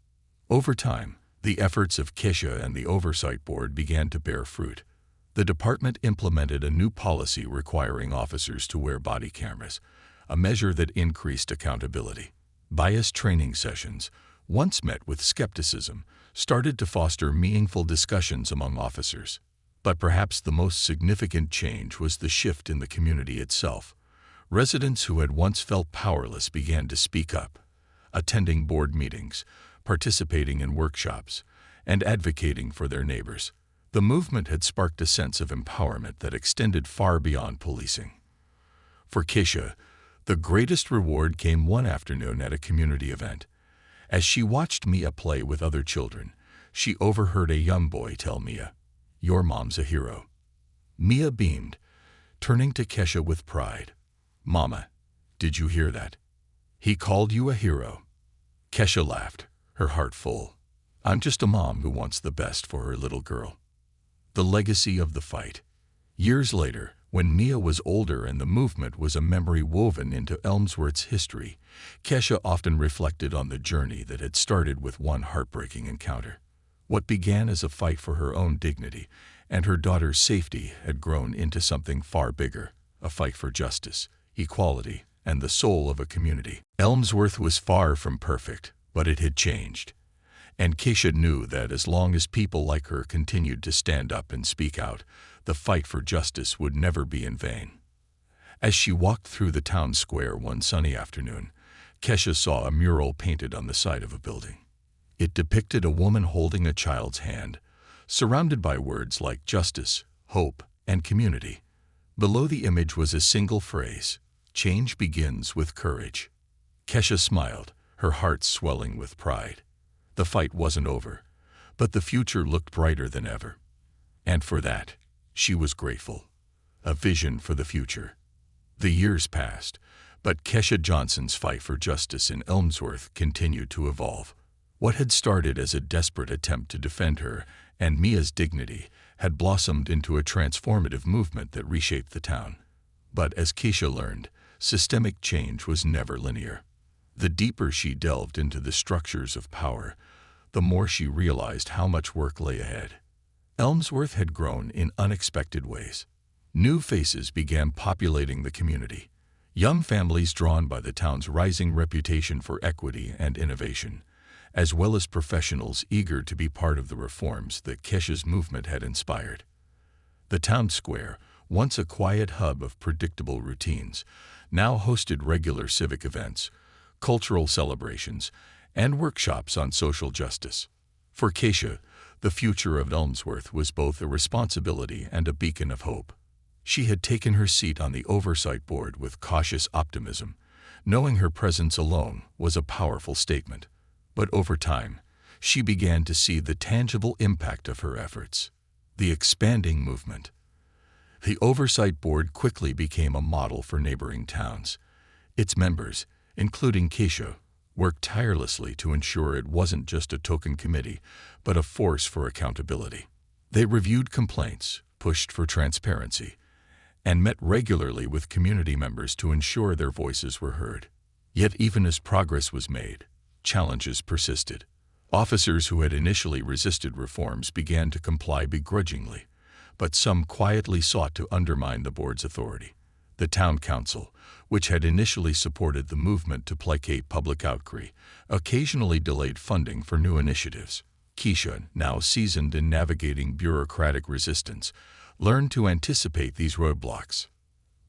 Over time, the efforts of Kesha and the Oversight Board began to bear fruit. The department implemented a new policy requiring officers to wear body cameras, a measure that increased accountability. Bias training sessions, once met with skepticism, started to foster meaningful discussions among officers. But perhaps the most significant change was the shift in the community itself. Residents who had once felt powerless began to speak up, attending board meetings, participating in workshops, and advocating for their neighbors. The movement had sparked a sense of empowerment that extended far beyond policing. For Kesha, the greatest reward came one afternoon at a community event. As she watched Mia play with other children, she overheard a young boy tell Mia, "Your mom's a hero." Mia beamed, turning to Kesha with pride. "Mama, did you hear that? He called you a hero." Kesha laughed, her heart full. "I'm just a mom who wants the best for her little girl." The legacy of the fight. Years later, when Mia was older and the movement was a memory woven into Elmsworth's history, Kesha often reflected on the journey that had started with one heartbreaking encounter. What began as a fight for her own dignity and her daughter's safety had grown into something far bigger, a fight for justice, equality, and the soul of a community. Elmsworth was far from perfect, but it had changed. And Kesha knew that as long as people like her continued to stand up and speak out, the fight for justice would never be in vain. As she walked through the town square one sunny afternoon, Kesha saw a mural painted on the side of a building. It depicted a woman holding a child's hand, surrounded by words like justice, hope, and community. Below the image was a single phrase, "Change begins with courage." Kesha smiled, her heart swelling with pride. The fight wasn't over, but the future looked brighter than ever. And for that, she was grateful. A vision for the future. The years passed, but Kesha Johnson's fight for justice in Elmsworth continued to evolve. What had started as a desperate attempt to defend her and Mia's dignity had blossomed into a transformative movement that reshaped the town. But as Kesha learned, systemic change was never linear. The deeper she delved into the structures of power, the more she realized how much work lay ahead. Elmsworth had grown in unexpected ways. New faces began populating the community. Young families drawn by the town's rising reputation for equity and innovation, as well as professionals eager to be part of the reforms that Kesha's movement had inspired. The town square, once a quiet hub of predictable routines, now hosted regular civic events, cultural celebrations, and workshops on social justice. For Kesha, the future of Elmsworth was both a responsibility and a beacon of hope. She had taken her seat on the Oversight Board with cautious optimism, knowing her presence alone was a powerful statement. But over time, she began to see the tangible impact of her efforts. The expanding movement. The Oversight Board quickly became a model for neighboring towns. Its members, including Kesha, worked tirelessly to ensure it wasn't just a token committee, but a force for accountability. They reviewed complaints, pushed for transparency and met regularly with community members to ensure their voices were heard. Yet even as progress was made, challenges persisted. Officers who had initially resisted reforms began to comply begrudgingly, but some quietly sought to undermine the board's authority. The town council, which had initially supported the movement to placate public outcry, occasionally delayed funding for new initiatives. Keisha, now seasoned in navigating bureaucratic resistance, learned to anticipate these roadblocks.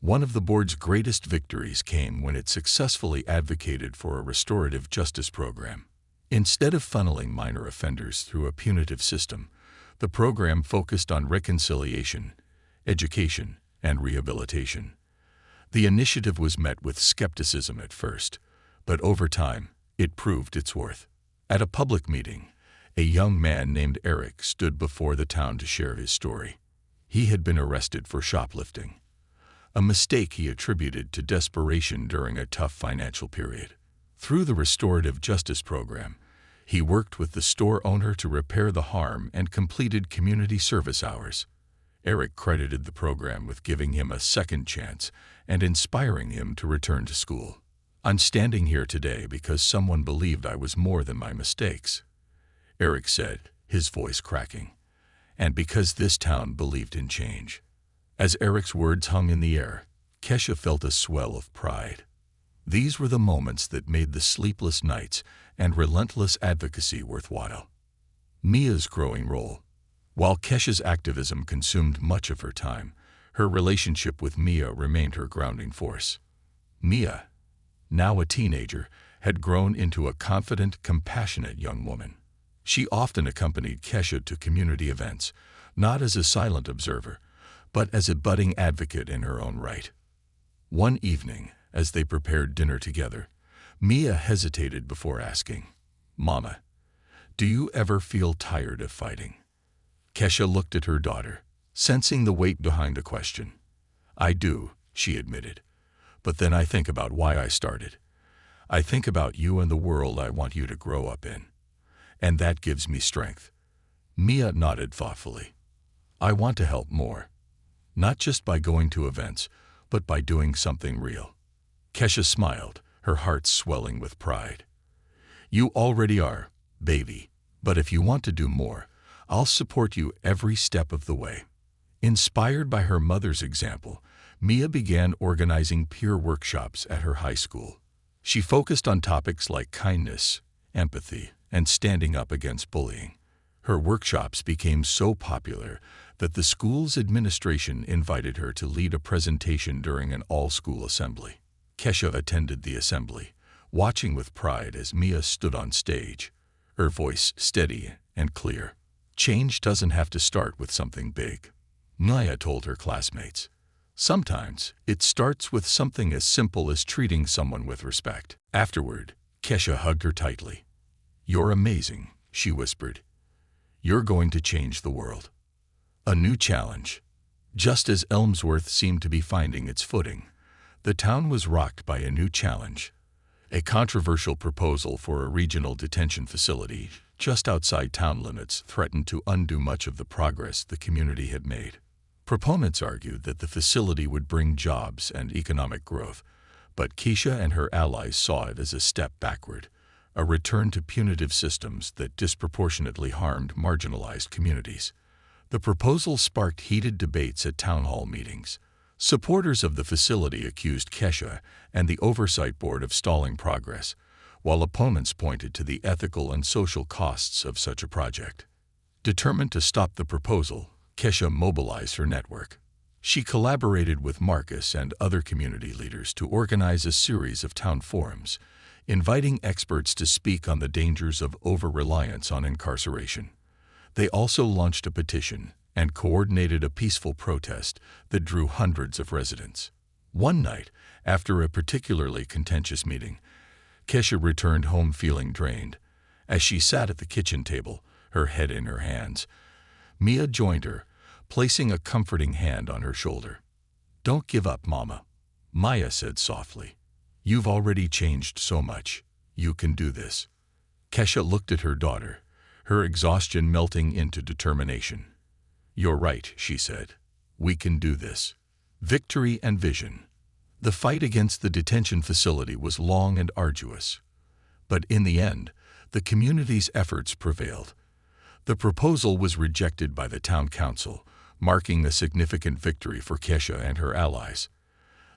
One of the board's greatest victories came when it successfully advocated for a restorative justice program. Instead of funneling minor offenders through a punitive system, the program focused on reconciliation, education, and rehabilitation. The initiative was met with skepticism at first, but over time, it proved its worth. At a public meeting, a young man named Eric stood before the town to share his story. He had been arrested for shoplifting, a mistake he attributed to desperation during a tough financial period. Through the restorative justice program, he worked with the store owner to repair the harm and completed community service hours. Eric credited the program with giving him a second chance and inspiring him to return to school. "I'm standing here today because someone believed I was more than my mistakes," Eric said, his voice cracking, "and because this town believed in change." As Eric's words hung in the air, Kesha felt a swell of pride. These were the moments that made the sleepless nights and relentless advocacy worthwhile. Mia's growing role. While Kesha's activism consumed much of her time, her relationship with Mia remained her grounding force. Mia, now a teenager, had grown into a confident, compassionate young woman. She often accompanied Kesha to community events, not as a silent observer, but as a budding advocate in her own right. One evening, as they prepared dinner together, Mia hesitated before asking, "Mama, do you ever feel tired of fighting?" Kesha looked at her daughter, sensing the weight behind the question. "I do," she admitted, "but then I think about why I started. I think about you and the world I want you to grow up in. And that gives me strength." Mia nodded thoughtfully. "I want to help more. Not just by going to events, but by doing something real." Kesha smiled, her heart swelling with pride. "You already are, baby, but if you want to do more, I'll support you every step of the way." Inspired by her mother's example, Mia began organizing peer workshops at her high school. She focused on topics like kindness, empathy, and standing up against bullying. Her workshops became so popular that the school's administration invited her to lead a presentation during an all-school assembly. Kesha attended the assembly, watching with pride as Mia stood on stage, her voice steady and clear. "Change doesn't have to start with something big," Mia told her classmates. "Sometimes it starts with something as simple as treating someone with respect." Afterward, Kesha hugged her tightly. "You're amazing," she whispered. "You're going to change the world." A new challenge. Just as Elmsworth seemed to be finding its footing, the town was rocked by a new challenge. A controversial proposal for a regional detention facility just outside town limits threatened to undo much of the progress the community had made. Proponents argued that the facility would bring jobs and economic growth, but Keisha and her allies saw it as a step backward, a return to punitive systems that disproportionately harmed marginalized communities. The proposal sparked heated debates at town hall meetings. Supporters of the facility accused Kesha and the Oversight Board of stalling progress, while opponents pointed to the ethical and social costs of such a project. Determined to stop the proposal, Kesha mobilized her network. She collaborated with Marcus and other community leaders to organize a series of town forums, inviting experts to speak on the dangers of over-reliance on incarceration. They also launched a petition and coordinated a peaceful protest that drew hundreds of residents. One night, after a particularly contentious meeting, Kesha returned home feeling drained. As she sat at the kitchen table, her head in her hands, Mia joined her, placing a comforting hand on her shoulder. "Don't give up, Mama," Maya said softly. "You've already changed so much. You can do this." Kesha looked at her daughter, her exhaustion melting into determination. "You're right," she said. We can do this. Victory and vision. The fight against the detention facility was long and arduous. But in the end, the community's efforts prevailed. The proposal was rejected by the town council, marking a significant victory for Kesha and her allies.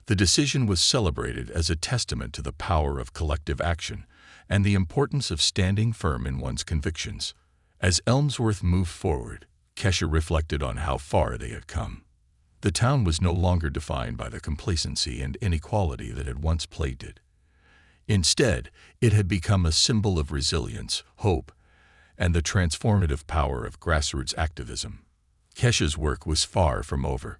The decision was celebrated as a testament to the power of collective action and the importance of standing firm in one's convictions. As Elmsworth moved forward, Kesha reflected on how far they had come. The town was no longer defined by the complacency and inequality that had once plagued it. Instead, it had become a symbol of resilience, hope, and the transformative power of grassroots activism. Kesha's work was far from over.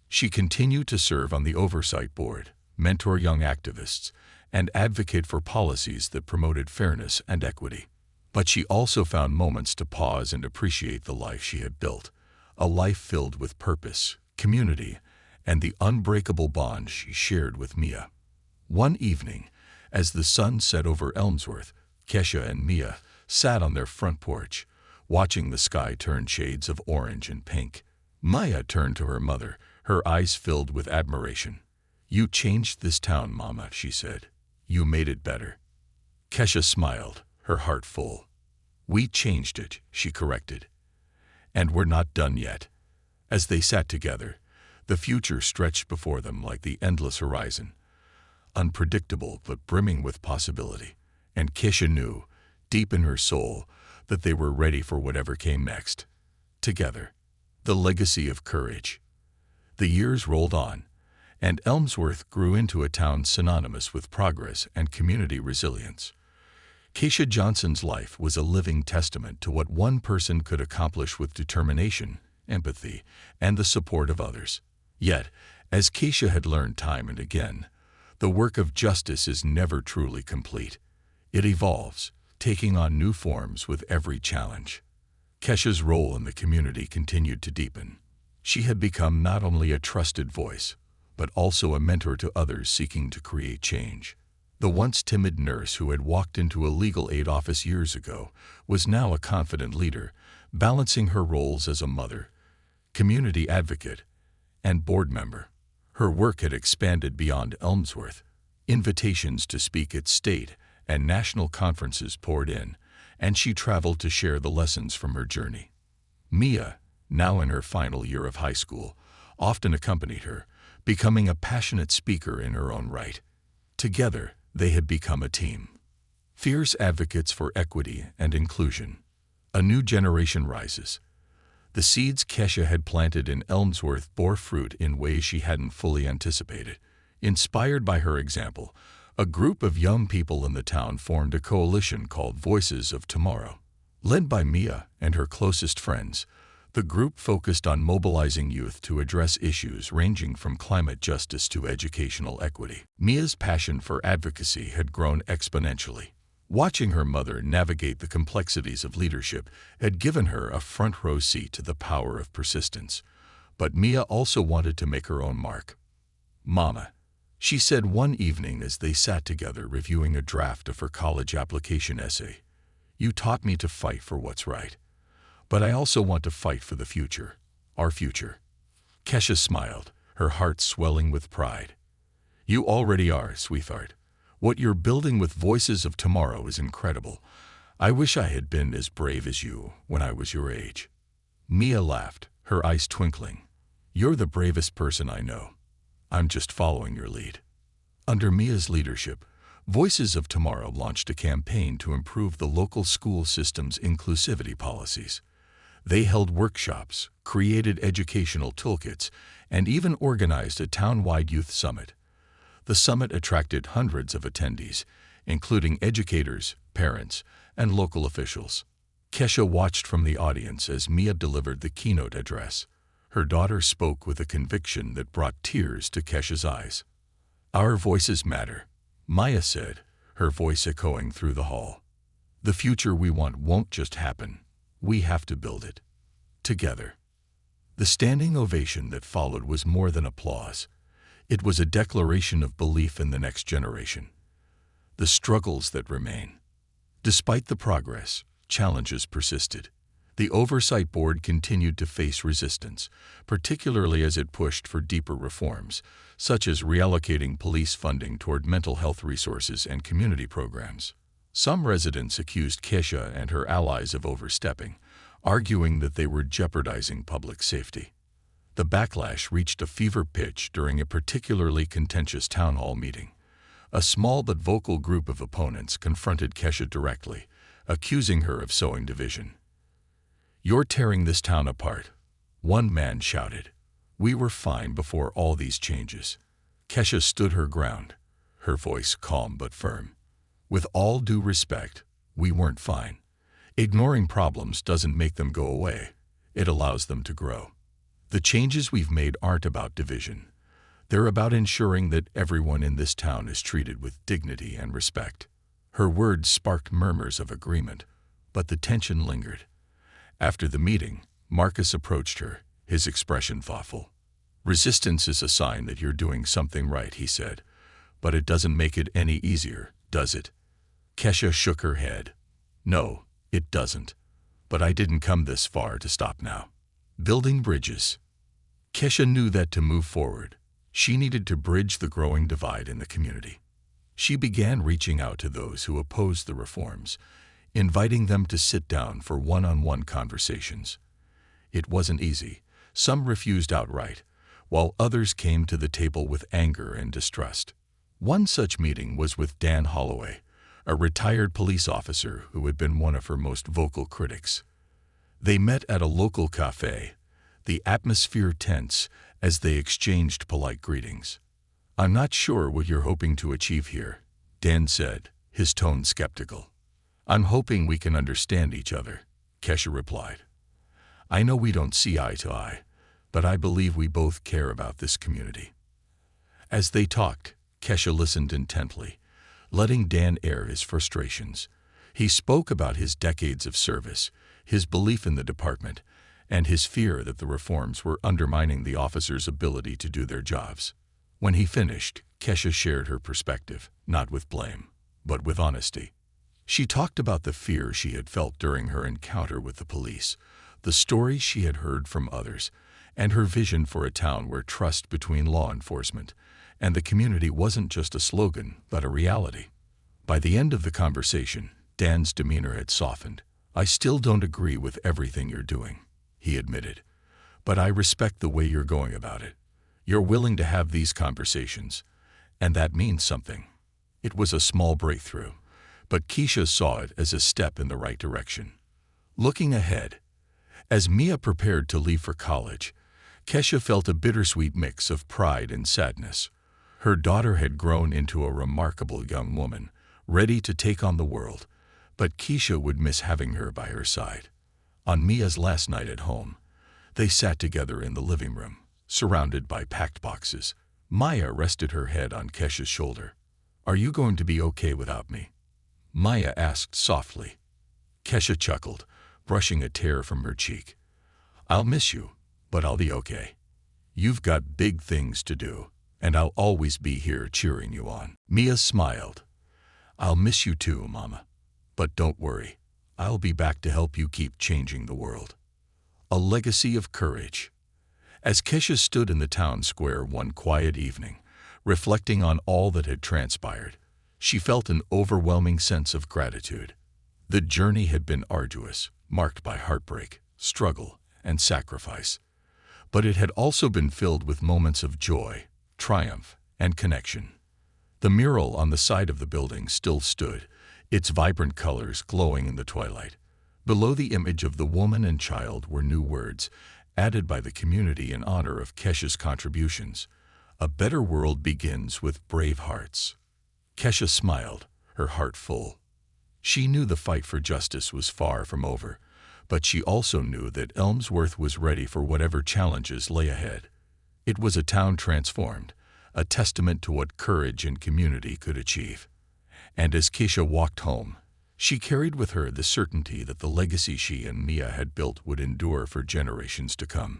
She continued to serve on the oversight board, mentor young activists, and advocate for policies that promoted fairness and equity. But she also found moments to pause and appreciate the life she had built, a life filled with purpose, community, and the unbreakable bond she shared with Mia. One evening, as the sun set over Elmsworth, Kesha and Mia sat on their front porch, watching the sky turn shades of orange and pink. Mia turned to her mother, her eyes filled with admiration. "You changed this town, Mama," she said. "You made it better." Kesha smiled, her heart full. "We changed it," she corrected. "And we're not done yet." As they sat together, the future stretched before them like the endless horizon, unpredictable but brimming with possibility. And Kesha knew, deep in her soul, that they were ready for whatever came next. Together. The legacy of courage. The years rolled on, and Elmsworth grew into a town synonymous with progress and community resilience. Kesha Johnson's life was a living testament to what one person could accomplish with determination, empathy, and the support of others. Yet, as Kesha had learned time and again, the work of justice is never truly complete. It evolves, taking on new forms with every challenge. Kesha's role in the community continued to deepen. She had become not only a trusted voice, but also a mentor to others seeking to create change. The once timid nurse who had walked into a legal aid office years ago was now a confident leader, balancing her roles as a mother, community advocate, and board member. Her work had expanded beyond Elmsworth. Invitations to speak at state and national conferences poured in, and she traveled to share the lessons from her journey. Mia, now in her final year of high school, often accompanied her, becoming a passionate speaker in her own right. Together, they had become a team. Fierce advocates for equity and inclusion. A new generation rises. The seeds Kesha had planted in Elmsworth bore fruit in ways she hadn't fully anticipated. Inspired by her example, a group of young people in the town formed a coalition called Voices of Tomorrow. Led by Mia and her closest friends, the group focused on mobilizing youth to address issues ranging from climate justice to educational equity. Mia's passion for advocacy had grown exponentially. Watching her mother navigate the complexities of leadership had given her a front-row seat to the power of persistence. But Mia also wanted to make her own mark. "Mama," she said one evening as they sat together reviewing a draft of her college application essay, "you taught me to fight for what's right. But I also want to fight for the future, our future." Kesha smiled, her heart swelling with pride. "You already are, sweetheart. What you're building with Voices of Tomorrow is incredible. I wish I had been as brave as you when I was your age." Mia laughed, her eyes twinkling. "You're the bravest person I know. I'm just following your lead." Under Mia's leadership, Voices of Tomorrow launched a campaign to improve the local school system's inclusivity policies. They held workshops, created educational toolkits, and even organized a town-wide youth summit. The summit attracted hundreds of attendees, including educators, parents, and local officials. Kesha watched from the audience as Mia delivered the keynote address. Her daughter spoke with a conviction that brought tears to Kesha's eyes. "Our voices matter," Maya said, her voice echoing through the hall. "The future we want won't just happen. We have to build it. Together." The standing ovation that followed was more than applause. It was a declaration of belief in the next generation. The struggles that remain. Despite the progress, challenges persisted. The oversight board continued to face resistance, particularly as it pushed for deeper reforms, such as reallocating police funding toward mental health resources and community programs. Some residents accused Kesha and her allies of overstepping, arguing that they were jeopardizing public safety. The backlash reached a fever pitch during a particularly contentious town hall meeting. A small but vocal group of opponents confronted Kesha directly, accusing her of sowing division. "You're tearing this town apart," one man shouted. "We were fine before all these changes." Kesha stood her ground, her voice calm but firm. "With all due respect, we weren't fine. Ignoring problems doesn't make them go away. It allows them to grow. The changes we've made aren't about division. They're about ensuring that everyone in this town is treated with dignity and respect." Her words sparked murmurs of agreement, but the tension lingered. After the meeting, Marcus approached her, his expression thoughtful. "Resistance is a sign that you're doing something right," he said, "but it doesn't make it any easier, does it?" Kesha shook her head. "No, it doesn't. But I didn't come this far to stop now." Building bridges. Kesha knew that to move forward, she needed to bridge the growing divide in the community. She began reaching out to those who opposed the reforms, inviting them to sit down for one-on-one conversations. It wasn't easy. Some refused outright, while others came to the table with anger and distrust. One such meeting was with Dan Holloway, a retired police officer who had been one of her most vocal critics. They met at a local cafe, the atmosphere tense as they exchanged polite greetings. "I'm not sure what you're hoping to achieve here," Dan said, his tone skeptical. "I'm hoping we can understand each other," Kesha replied. "I know we don't see eye to eye, but I believe we both care about this community." As they talked, Kesha listened intently, letting Dan air his frustrations. He spoke about his decades of service, his belief in the department, and his fear that the reforms were undermining the officers' ability to do their jobs. When he finished, Kesha shared her perspective, not with blame, but with honesty. She talked about the fear she had felt during her encounter with the police, the stories she had heard from others, and her vision for a town where trust between law enforcement and the community wasn't just a slogan, but a reality. By the end of the conversation, Dan's demeanor had softened. "I still don't agree with everything you're doing," he admitted, "but I respect the way you're going about it. You're willing to have these conversations, and that means something." It was a small breakthrough, but Kesha saw it as a step in the right direction. Looking ahead, as Mia prepared to leave for college, Kesha felt a bittersweet mix of pride and sadness. Her daughter had grown into a remarkable young woman, ready to take on the world, but Kesha would miss having her by her side. On Mia's last night at home, they sat together in the living room, surrounded by packed boxes. Maya rested her head on Kesha's shoulder. "Are you going to be okay without me?" Maya asked softly. Kesha chuckled, brushing a tear from her cheek. "I'll miss you, but I'll be okay. You've got big things to do, and I'll always be here cheering you on." Mia smiled. "I'll miss you too, Mama. But don't worry, I'll be back to help you keep changing the world." A legacy of courage. As Kesha stood in the town square one quiet evening, reflecting on all that had transpired, she felt an overwhelming sense of gratitude. The journey had been arduous, marked by heartbreak, struggle, and sacrifice. But it had also been filled with moments of joy, triumph, and connection. The mural on the side of the building still stood, its vibrant colors glowing in the twilight. Below the image of the woman and child were new words, added by the community in honor of Kesha's contributions. "A better world begins with brave hearts." Kesha smiled, her heart full. She knew the fight for justice was far from over, but she also knew that Elmsworth was ready for whatever challenges lay ahead. It was a town transformed, a testament to what courage and community could achieve. And as Kesha walked home, she carried with her the certainty that the legacy she and Mia had built would endure for generations to come.